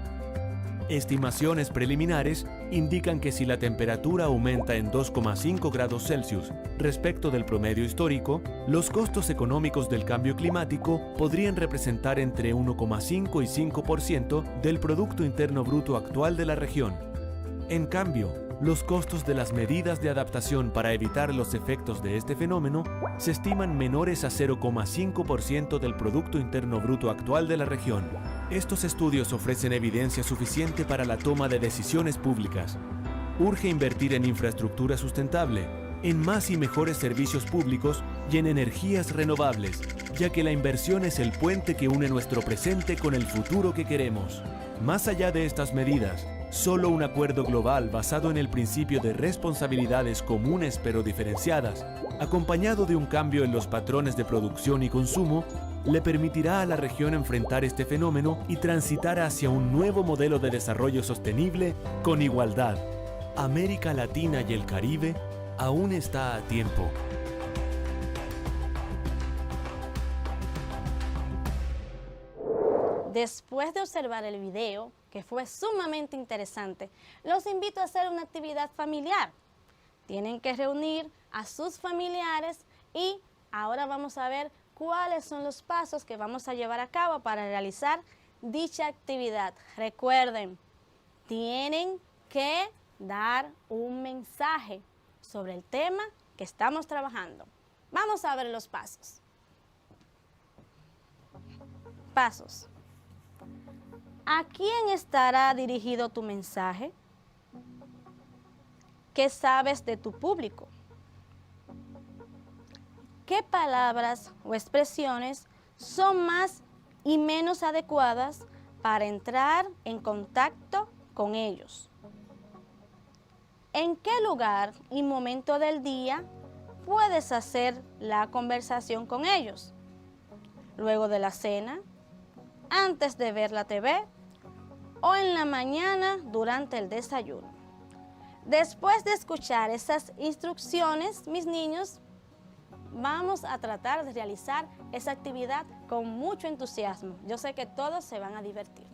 Estimaciones preliminares indican que si la temperatura aumenta en 2,5 grados Celsius respecto del promedio histórico, los costos económicos del cambio climático podrían representar entre 1,5 y 5% del Producto Interno Bruto actual de la región. En cambio, los costos de las medidas de adaptación para evitar los efectos de este fenómeno se estiman menores a 0,5% del Producto Interno Bruto actual de la región. Estos estudios ofrecen evidencia suficiente para la toma de decisiones públicas. Urge invertir en infraestructura sustentable, en más y mejores servicios públicos y en energías renovables, ya que la inversión es el puente que une nuestro presente con el futuro que queremos. Más allá de estas medidas, solo un acuerdo global basado en el principio de responsabilidades comunes pero diferenciadas, acompañado de un cambio en los patrones de producción y consumo, le permitirá a la región enfrentar este fenómeno y transitar hacia un nuevo modelo de desarrollo sostenible con igualdad. América Latina y el Caribe aún está a tiempo. Después de observar el video, que fue sumamente interesante, los invito a hacer una actividad familiar. Tienen que reunir a sus familiares y ahora vamos a ver cuáles son los pasos que vamos a llevar a cabo para realizar dicha actividad. Recuerden, tienen que dar un mensaje sobre el tema que estamos trabajando. Vamos a ver los pasos. Pasos. ¿A quién estará dirigido tu mensaje? ¿Qué sabes de tu público? ¿Qué palabras o expresiones son más y menos adecuadas para entrar en contacto con ellos? ¿En qué lugar y momento del día puedes hacer la conversación con ellos? ¿Luego de la cena? ¿Antes de ver la TV? ¿O en la mañana durante el desayuno? Después de escuchar esas instrucciones, mis niños, vamos a tratar de realizar esa actividad con mucho entusiasmo. Yo sé que todos se van a divertir.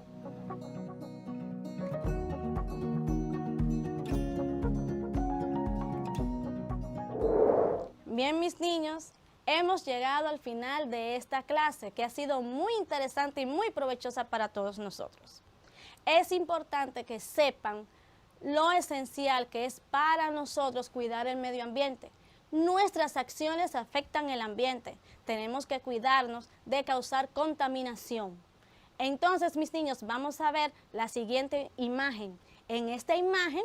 Bien, mis niños, hemos llegado al final de esta clase que ha sido muy interesante y muy provechosa para todos nosotros. Es importante que sepan lo esencial que es para nosotros cuidar el medio ambiente. Nuestras acciones afectan el ambiente. Tenemos que cuidarnos de causar contaminación. Entonces, mis niños, vamos a ver la siguiente imagen. En esta imagen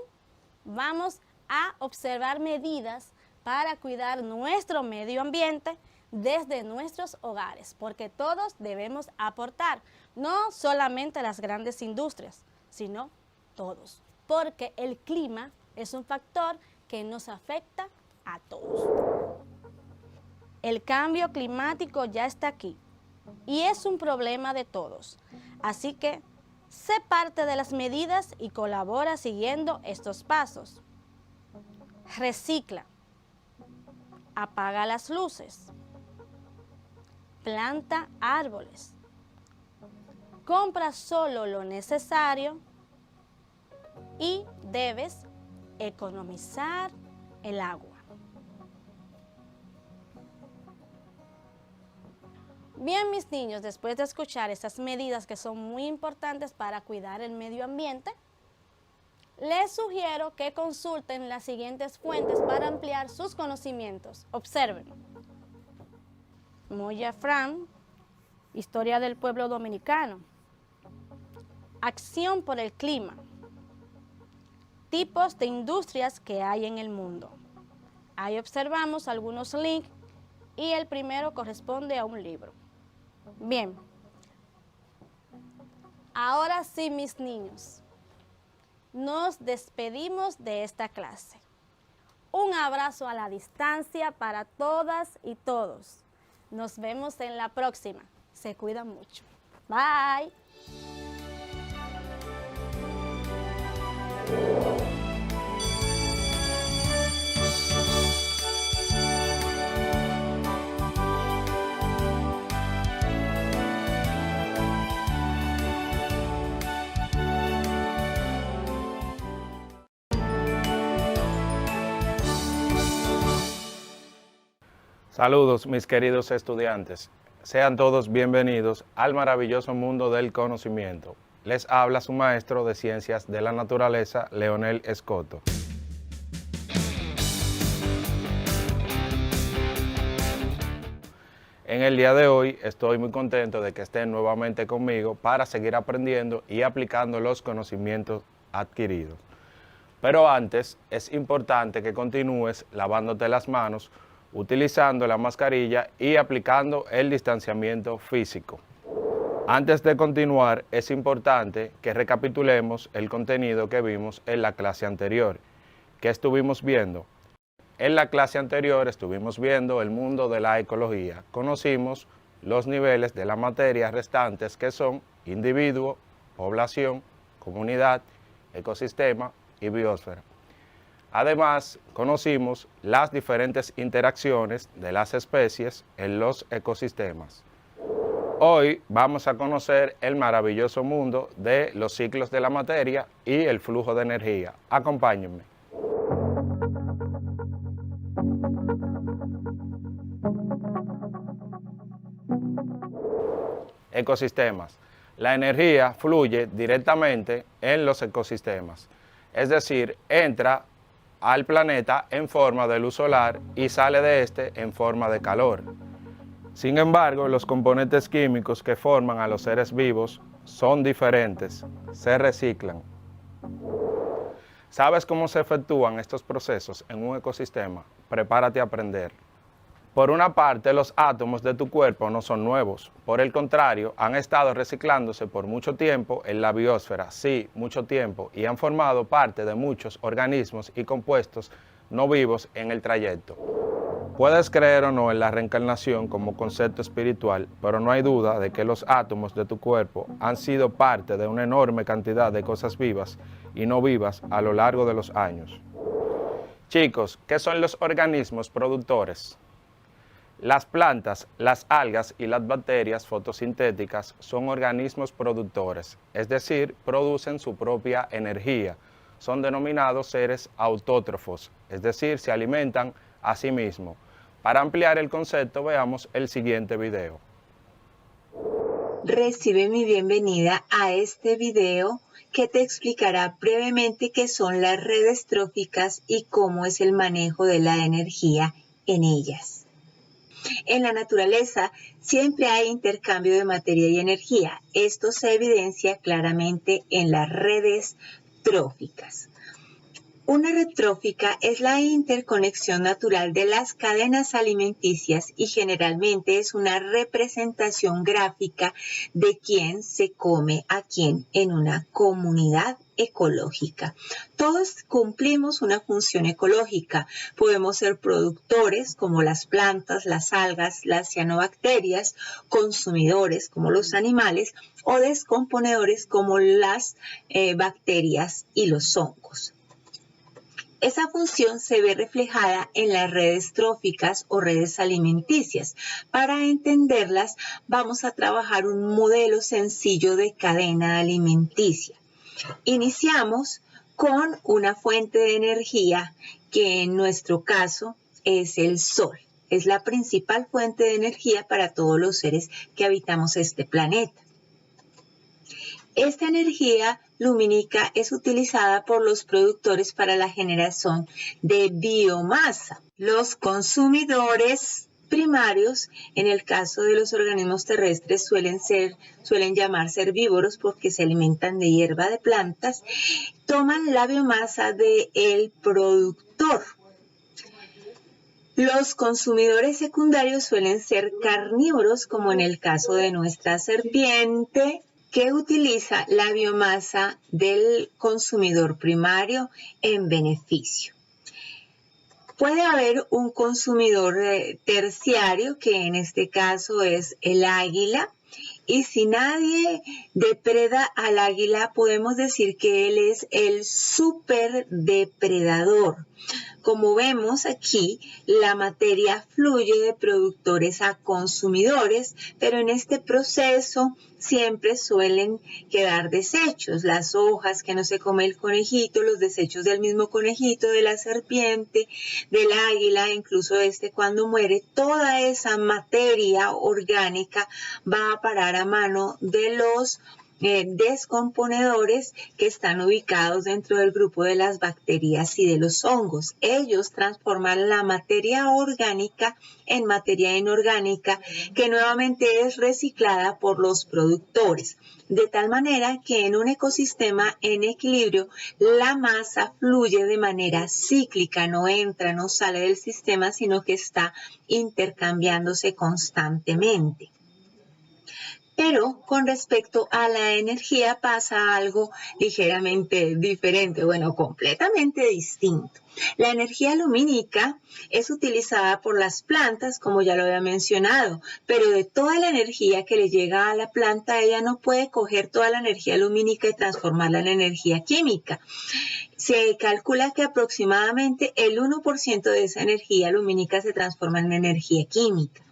vamos a observar medidas para cuidar nuestro medio ambiente desde nuestros hogares, porque todos debemos aportar, no solamente las grandes industrias, sino todos, porque el clima es un factor que nos afecta a todos. El cambio climático ya está aquí y es un problema de todos, así que sé parte de las medidas y colabora siguiendo estos pasos. Recicla. Apaga las luces, planta árboles, compra solo lo necesario y debes economizar el agua. Bien, mis niños, después de escuchar estas medidas que son muy importantes para cuidar el medio ambiente, les sugiero que consulten las siguientes fuentes para ampliar sus conocimientos. Observen. Moya Fran, Historia del Pueblo Dominicano. Acción por el Clima. Tipos de industrias que hay en el mundo. Ahí observamos algunos links y el primero corresponde a un libro. Bien. Ahora sí, mis niños. Nos despedimos de esta clase. Un abrazo a la distancia para todas y todos. Nos vemos en la próxima. Se cuidan mucho. Bye. Saludos, mis queridos estudiantes. Sean todos bienvenidos al maravilloso mundo del conocimiento. Les habla su maestro de Ciencias de la Naturaleza, Leonel Escoto. En el día de hoy estoy muy contento de que estén nuevamente conmigo para seguir aprendiendo y aplicando los conocimientos adquiridos. Pero antes es importante que continúes lavándote las manos, utilizando la mascarilla y aplicando el distanciamiento físico. Antes de continuar, es importante que recapitulemos el contenido que vimos en la clase anterior. ¿Qué estuvimos viendo? En la clase anterior estuvimos viendo el mundo de la ecología. Conocimos los niveles de la materia restantes que son individuo, población, comunidad, ecosistema y biosfera. Además, conocimos las diferentes interacciones de las especies en los ecosistemas. Hoy vamos a conocer el maravilloso mundo de los ciclos de la materia y el flujo de energía. Acompáñenme. Ecosistemas. La energía fluye directamente en los ecosistemas, es decir, entra al planeta en forma de luz solar y sale de este en forma de calor. Sin embargo, los componentes químicos que forman a los seres vivos son diferentes, se reciclan. ¿Sabes cómo se efectúan estos procesos en un ecosistema? Prepárate a aprender. Por una parte, los átomos de tu cuerpo no son nuevos. Por el contrario, han estado reciclándose por mucho tiempo en la biosfera, sí, mucho tiempo, y han formado parte de muchos organismos y compuestos no vivos en el trayecto. Puedes creer o no en la reencarnación como concepto espiritual, pero no hay duda de que los átomos de tu cuerpo han sido parte de una enorme cantidad de cosas vivas y no vivas a lo largo de los años. Chicos, ¿qué son los organismos productores? Las plantas, las algas y las bacterias fotosintéticas son organismos productores, es decir, producen su propia energía. Son denominados seres autótrofos, es decir, se alimentan a sí mismos. Para ampliar el concepto, veamos el siguiente video. Recibe mi bienvenida a este video que te explicará brevemente qué son las redes tróficas y cómo es el manejo de la energía en ellas. En la naturaleza siempre hay intercambio de materia y energía. Esto se evidencia claramente en las redes tróficas. Una red trófica es la interconexión natural de las cadenas alimenticias y generalmente es una representación gráfica de quién se come a quién en una comunidad ecológica. Todos cumplimos una función ecológica. Podemos ser productores como las plantas, las algas, las cianobacterias, consumidores como los animales o descomponedores como las bacterias y los hongos. Esa función se ve reflejada en las redes tróficas o redes alimenticias. Para entenderlas, vamos a trabajar un modelo sencillo de cadena alimenticia. Iniciamos con una fuente de energía que en nuestro caso es el sol. Es la principal fuente de energía para todos los seres que habitamos este planeta. Esta energía lumínica es utilizada por los productores para la generación de biomasa. Los consumidores primarios, en el caso de los organismos terrestres, suelen llamarse herbívoros porque se alimentan de hierba de plantas, toman la biomasa del productor. Los consumidores secundarios suelen ser carnívoros, como en el caso de nuestra serpiente, que utiliza la biomasa del consumidor primario en beneficio. Puede haber un consumidor terciario, que en este caso es el águila, y si nadie depreda al águila, podemos decir que él es el superdepredador. Como vemos aquí, la materia fluye de productores a consumidores, pero en este proceso siempre suelen quedar desechos, las hojas que no se come el conejito, los desechos del mismo conejito, de la serpiente, del águila, incluso cuando muere, toda esa materia orgánica va a parar a mano de los descomponedores que están ubicados dentro del grupo de las bacterias y de los hongos. Ellos transforman la materia orgánica en materia inorgánica, que nuevamente es reciclada por los productores, de tal manera que en un ecosistema en equilibrio la masa fluye de manera cíclica, no entra, no sale del sistema, sino que está intercambiándose constantemente. Pero con respecto a la energía pasa algo ligeramente diferente, bueno, completamente distinto. La energía lumínica es utilizada por las plantas, como ya lo había mencionado, pero de toda la energía que le llega a la planta, ella no puede coger toda la energía lumínica y transformarla en energía química. Se calcula que aproximadamente el 1% de esa energía lumínica se transforma en energía química,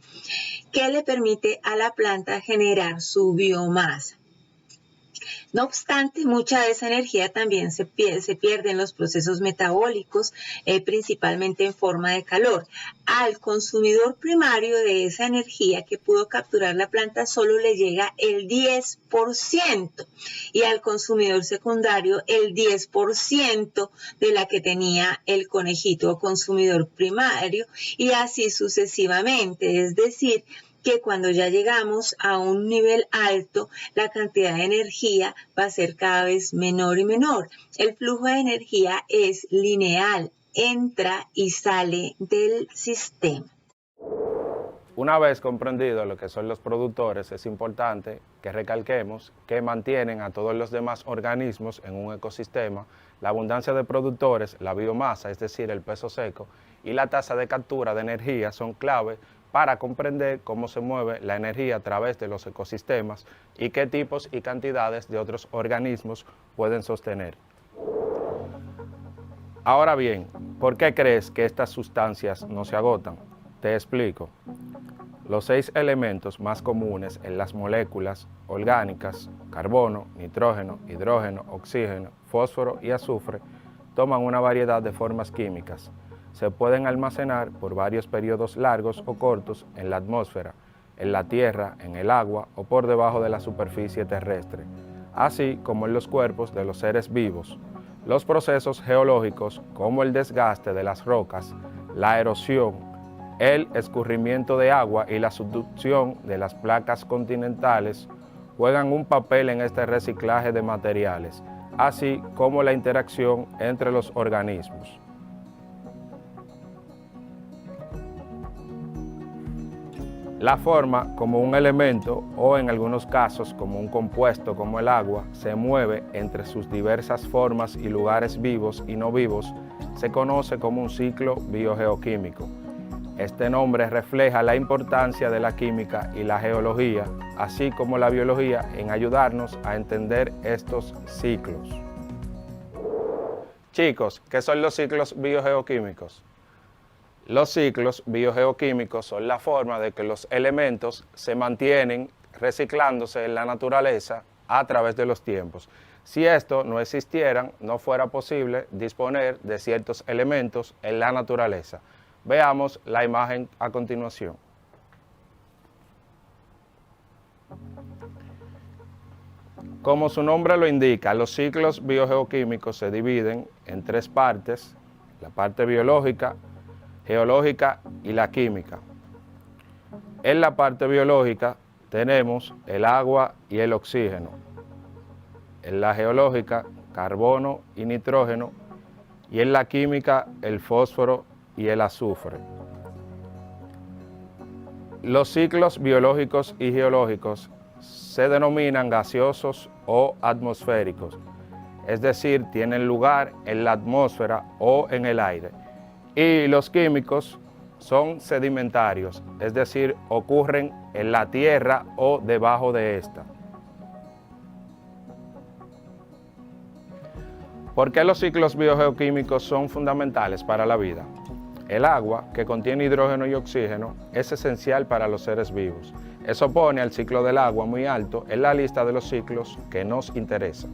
que le permite a la planta generar su biomasa. No obstante, mucha de esa energía también se pierde en los procesos metabólicos, principalmente en forma de calor. Al consumidor primario de esa energía que pudo capturar la planta solo le llega el 10% y al consumidor secundario el 10% de la que tenía el conejito o consumidor primario, y así sucesivamente. Es decir, que cuando ya llegamos a un nivel alto, la cantidad de energía va a ser cada vez menor y menor. El flujo de energía es lineal, entra y sale del sistema. Una vez comprendido lo que son los productores, es importante que recalquemos que mantienen a todos los demás organismos en un ecosistema. La abundancia de productores, la biomasa, es decir, el peso seco, y la tasa de captura de energía son clave para comprender cómo se mueve la energía a través de los ecosistemas y qué tipos y cantidades de otros organismos pueden sostener. Ahora bien, ¿por qué crees que estas sustancias no se agotan? Te explico. Los 6 elementos más comunes en las moléculas orgánicas, carbono, nitrógeno, hidrógeno, oxígeno, fósforo y azufre, toman una variedad de formas químicas. Se pueden almacenar por varios periodos largos o cortos en la atmósfera, en la tierra, en el agua o por debajo de la superficie terrestre, así como en los cuerpos de los seres vivos. Los procesos geológicos, como el desgaste de las rocas, la erosión, el escurrimiento de agua y la subducción de las placas continentales, juegan un papel en este reciclaje de materiales, así como la interacción entre los organismos. La forma como un elemento, o en algunos casos como un compuesto como el agua, se mueve entre sus diversas formas y lugares vivos y no vivos, se conoce como un ciclo biogeoquímico. Este nombre refleja la importancia de la química y la geología, así como la biología, en ayudarnos a entender estos ciclos. Chicos, ¿qué son los ciclos biogeoquímicos? Los ciclos biogeoquímicos son la forma de que los elementos se mantienen reciclándose en la naturaleza a través de los tiempos. Si esto no existiera, no fuera posible disponer de ciertos elementos en la naturaleza. Veamos la imagen a continuación. Como su nombre lo indica, los ciclos biogeoquímicos se dividen en 3 partes: la parte biológica, geológica y la química. En la parte biológica tenemos el agua y el oxígeno. En la geológica, carbono y nitrógeno. Y en la química, el fósforo y el azufre. Los ciclos biológicos y geológicos se denominan gaseosos o atmosféricos, es decir, tienen lugar en la atmósfera o en el aire. Y los químicos son sedimentarios, es decir, ocurren en la tierra o debajo de esta. ¿Por qué los ciclos biogeoquímicos son fundamentales para la vida? El agua, que contiene hidrógeno y oxígeno, es esencial para los seres vivos. Eso pone al ciclo del agua muy alto en la lista de los ciclos que nos interesan.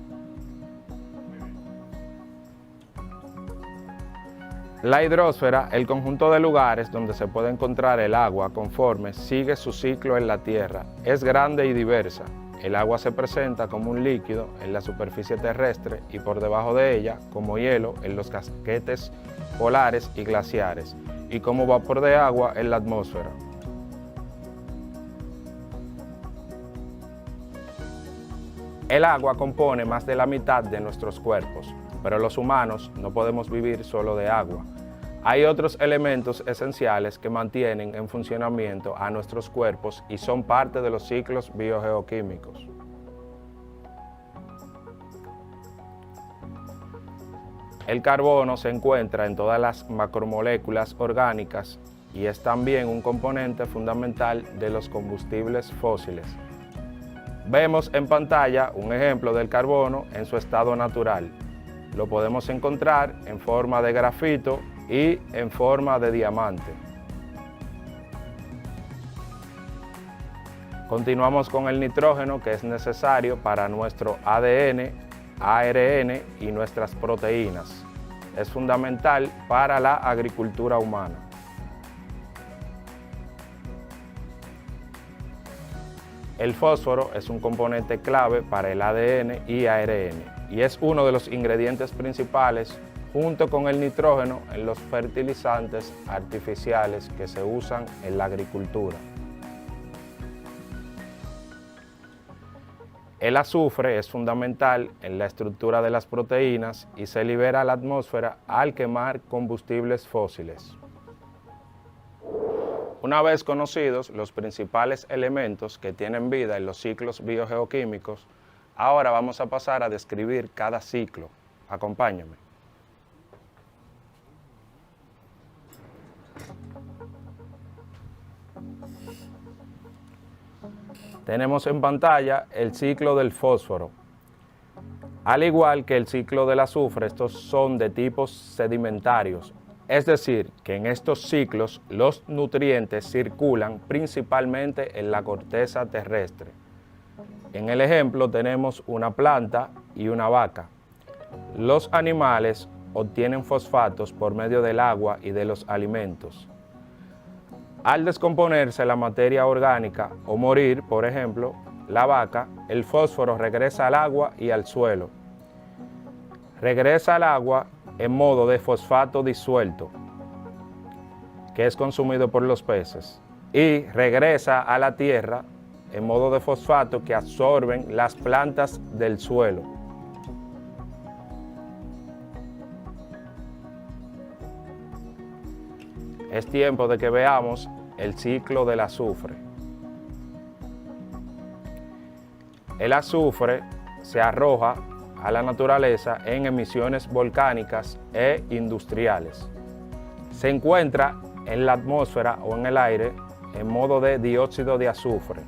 La hidrosfera, el conjunto de lugares donde se puede encontrar el agua conforme sigue su ciclo en la Tierra, es grande y diversa. El agua se presenta como un líquido en la superficie terrestre y por debajo de ella como hielo en los casquetes polares y glaciares, y como vapor de agua en la atmósfera. El agua compone más de la mitad de nuestros cuerpos, pero los humanos no podemos vivir solo de agua. Hay otros elementos esenciales que mantienen en funcionamiento a nuestros cuerpos y son parte de los ciclos biogeoquímicos. El carbono se encuentra en todas las macromoléculas orgánicas y es también un componente fundamental de los combustibles fósiles. Vemos en pantalla un ejemplo del carbono en su estado natural. Lo podemos encontrar en forma de grafito y en forma de diamante. Continuamos con el nitrógeno, que es necesario para nuestro ADN, ARN y nuestras proteínas. Es fundamental para la agricultura humana. El fósforo es un componente clave para el ADN y ARN y es uno de los ingredientes principales junto con el nitrógeno en los fertilizantes artificiales que se usan en la agricultura. El azufre es fundamental en la estructura de las proteínas y se libera a la atmósfera al quemar combustibles fósiles. Una vez conocidos los principales elementos que tienen vida en los ciclos biogeoquímicos, ahora vamos a pasar a describir cada ciclo. Acompáñame. Tenemos en pantalla el ciclo del fósforo. Al igual que el ciclo del azufre, estos son de tipos sedimentarios, es decir, que en estos ciclos los nutrientes circulan principalmente en la corteza terrestre. En el ejemplo tenemos una planta y una vaca. Los animales obtienen fosfatos por medio del agua y de los alimentos. Al descomponerse la materia orgánica o morir, por ejemplo, la vaca, el fósforo regresa al agua y al suelo. Regresa al agua en modo de fosfato disuelto, que es consumido por los peces, y regresa a la tierra en modo de fosfato que absorben las plantas del suelo. Es tiempo de que veamos el ciclo del azufre. El azufre se arroja a la naturaleza en emisiones volcánicas e industriales. Se encuentra en la atmósfera o en el aire en modo de dióxido de azufre.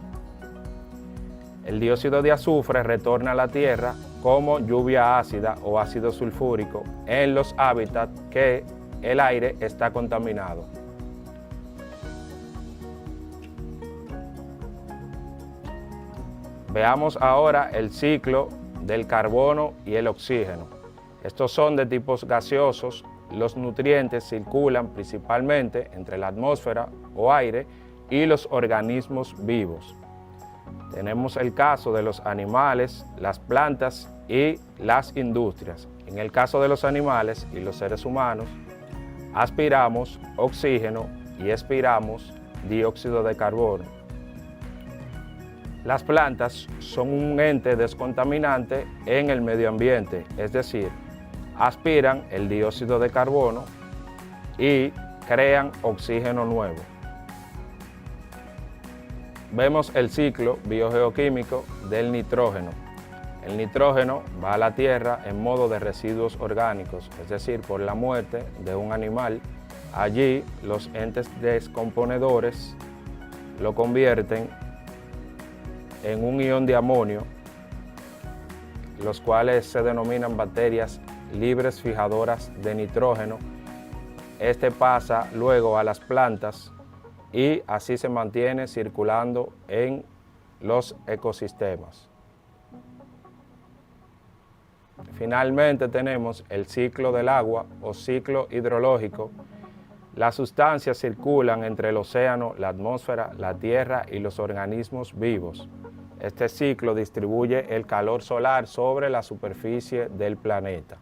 El dióxido de azufre retorna a la Tierra como lluvia ácida o ácido sulfúrico en los hábitats que el aire está contaminado. Veamos ahora el ciclo del carbono y el oxígeno. Estos son de tipos gaseosos. Los nutrientes circulan principalmente entre la atmósfera o aire y los organismos vivos. Tenemos el caso de los animales, las plantas y las industrias. En el caso de los animales y los seres humanos, aspiramos oxígeno y expiramos dióxido de carbono. Las plantas son un ente descontaminante en el medio ambiente, es decir, aspiran el dióxido de carbono y crean oxígeno nuevo. Vemos el ciclo biogeoquímico del nitrógeno. El nitrógeno va a la tierra en modo de residuos orgánicos, es decir, por la muerte de un animal. Allí los entes descomponedores lo convierten en un ion de amonio, los cuales se denominan bacterias libres fijadoras de nitrógeno. Este pasa luego a las plantas y así se mantiene circulando en los ecosistemas. Finalmente tenemos el ciclo del agua o ciclo hidrológico. Las sustancias circulan entre el océano, la atmósfera, la tierra y los organismos vivos. Este ciclo distribuye el calor solar sobre la superficie del planeta.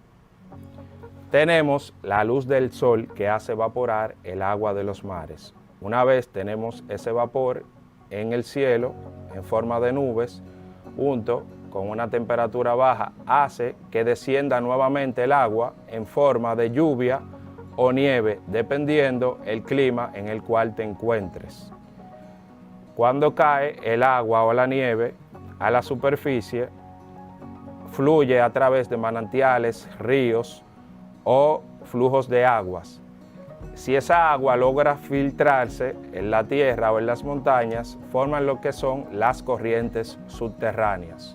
Tenemos la luz del sol que hace evaporar el agua de los mares. Una vez tenemos ese vapor en el cielo, en forma de nubes, junto con una temperatura baja, hace que descienda nuevamente el agua en forma de lluvia o nieve, dependiendo el clima en el cual te encuentres. Cuando cae el agua o la nieve a la superficie, fluye a través de manantiales, ríos o flujos de aguas. Si esa agua logra filtrarse en la tierra o en las montañas, forman lo que son las corrientes subterráneas.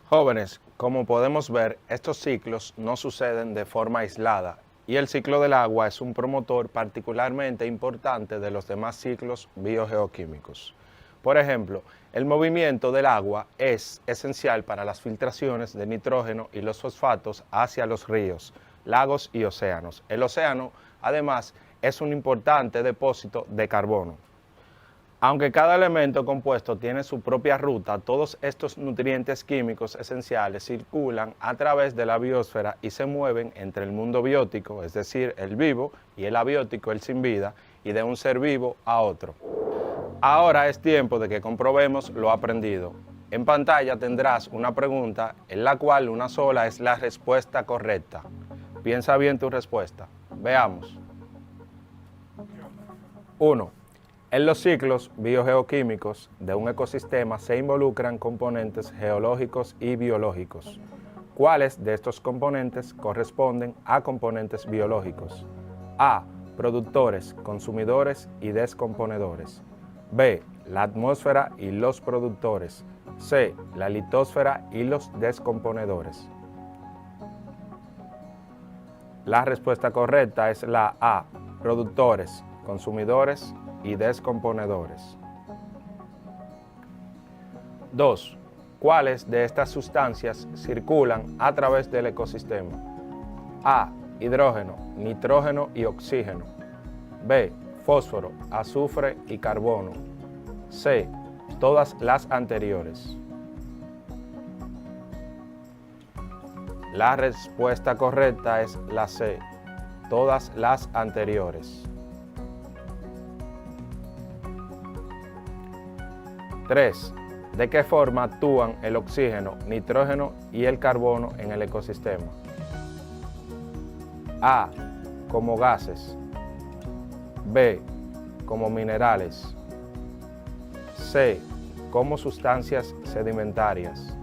Jóvenes, como podemos ver, estos ciclos no suceden de forma aislada y el ciclo del agua es un promotor particularmente importante de los demás ciclos biogeoquímicos. Por ejemplo, el movimiento del agua es esencial para las filtraciones de nitrógeno y los fosfatos hacia los ríos, lagos y océanos. El océano, además, es un importante depósito de carbono. Aunque cada elemento compuesto tiene su propia ruta, todos estos nutrientes químicos esenciales circulan a través de la biosfera y se mueven entre el mundo biótico, es decir, el vivo, y el abiótico, el sin vida, y de un ser vivo a otro. Ahora es tiempo de que comprobemos lo aprendido. En pantalla tendrás una pregunta en la cual una sola es la respuesta correcta. Piensa bien tu respuesta. Veamos. 1. En los ciclos biogeoquímicos de un ecosistema se involucran componentes geológicos y biológicos. ¿Cuáles de estos componentes corresponden a componentes biológicos? A. Productores, consumidores y descomponedores. B. La atmósfera y los productores. C, la litosfera y los descomponedores. La respuesta correcta es la A, productores, consumidores y descomponedores. 2. ¿Cuáles de estas sustancias circulan a través del ecosistema? A, hidrógeno, nitrógeno y oxígeno. B, fósforo, azufre y carbono. C, todas las anteriores. La respuesta correcta es la C, todas las anteriores. 3. ¿De qué forma actúan el oxígeno, nitrógeno y el carbono en el ecosistema? A, como gases. B, como minerales. C, como sustancias sedimentarias.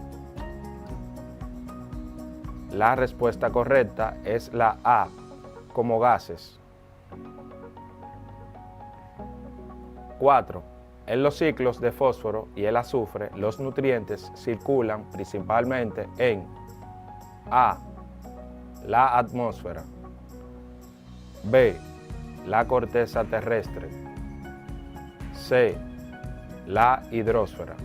La respuesta correcta es la A, como gases. 4. En los ciclos de fósforo y el azufre, los nutrientes circulan principalmente en A, la atmósfera. B, la corteza terrestre. C, la hidrosfera.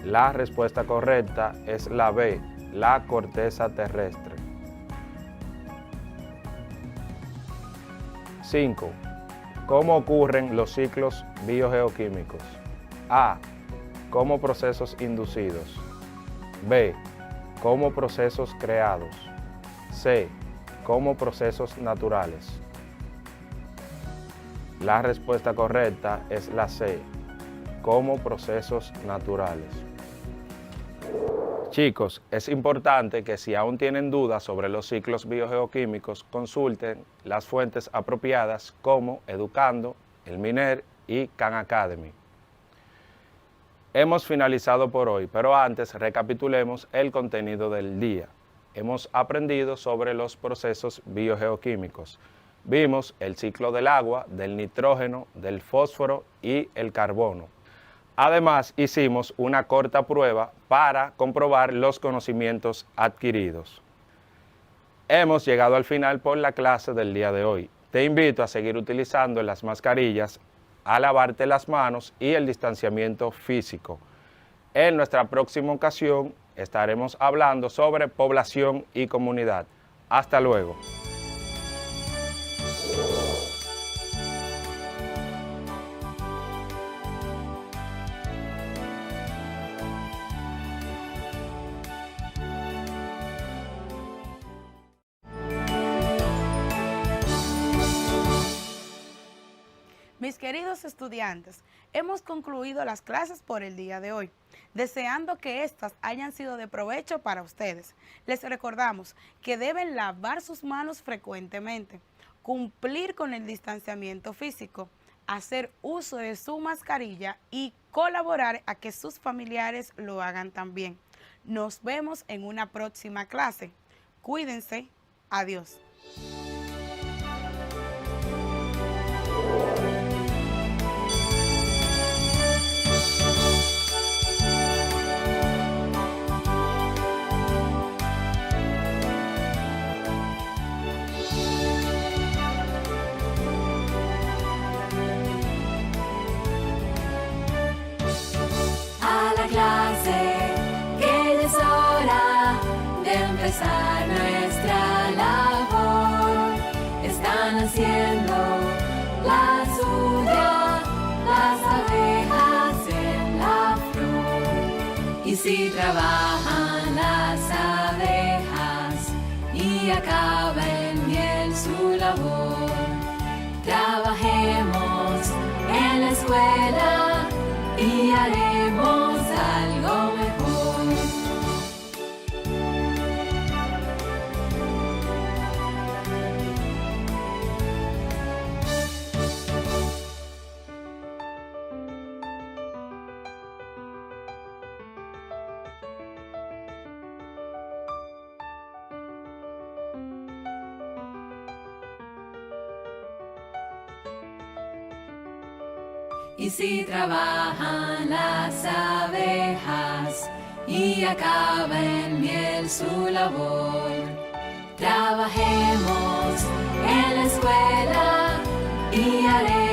La respuesta correcta es la B, la corteza terrestre. 5. ¿Cómo ocurren los ciclos biogeoquímicos? A, como procesos inducidos. B, como procesos creados. C, como procesos naturales. La respuesta correcta es la C, como procesos naturales. Chicos, es importante que si aún tienen dudas sobre los ciclos biogeoquímicos, consulten las fuentes apropiadas como Educando, el MINER y Khan Academy. Hemos finalizado por hoy, pero antes recapitulemos el contenido del día. Hemos aprendido sobre los procesos biogeoquímicos. Vimos el ciclo del agua, del nitrógeno, del fósforo y el carbono. Además, hicimos una corta prueba para comprobar los conocimientos adquiridos. Hemos llegado al final por la clase del día de hoy. Te invito a seguir utilizando las mascarillas, a lavarte las manos y el distanciamiento físico. En nuestra próxima ocasión estaremos hablando sobre población y comunidad. Hasta luego. Mis queridos estudiantes, hemos concluido las clases por el día de hoy, deseando que éstas hayan sido de provecho para ustedes. Les recordamos que deben lavar sus manos frecuentemente, cumplir con el distanciamiento físico, hacer uso de su mascarilla y colaborar a que sus familiares lo hagan también. Nos vemos en una próxima clase. Cuídense. Adiós. Empezar nuestra labor, están haciendo la suya, las abejas en la flor. Y si trabajan las abejas y acaben bien su labor, trabajemos en la escuela y haremos algo mejor. Y si trabajan las abejas y acaba en miel su labor, trabajemos en la escuela y haremos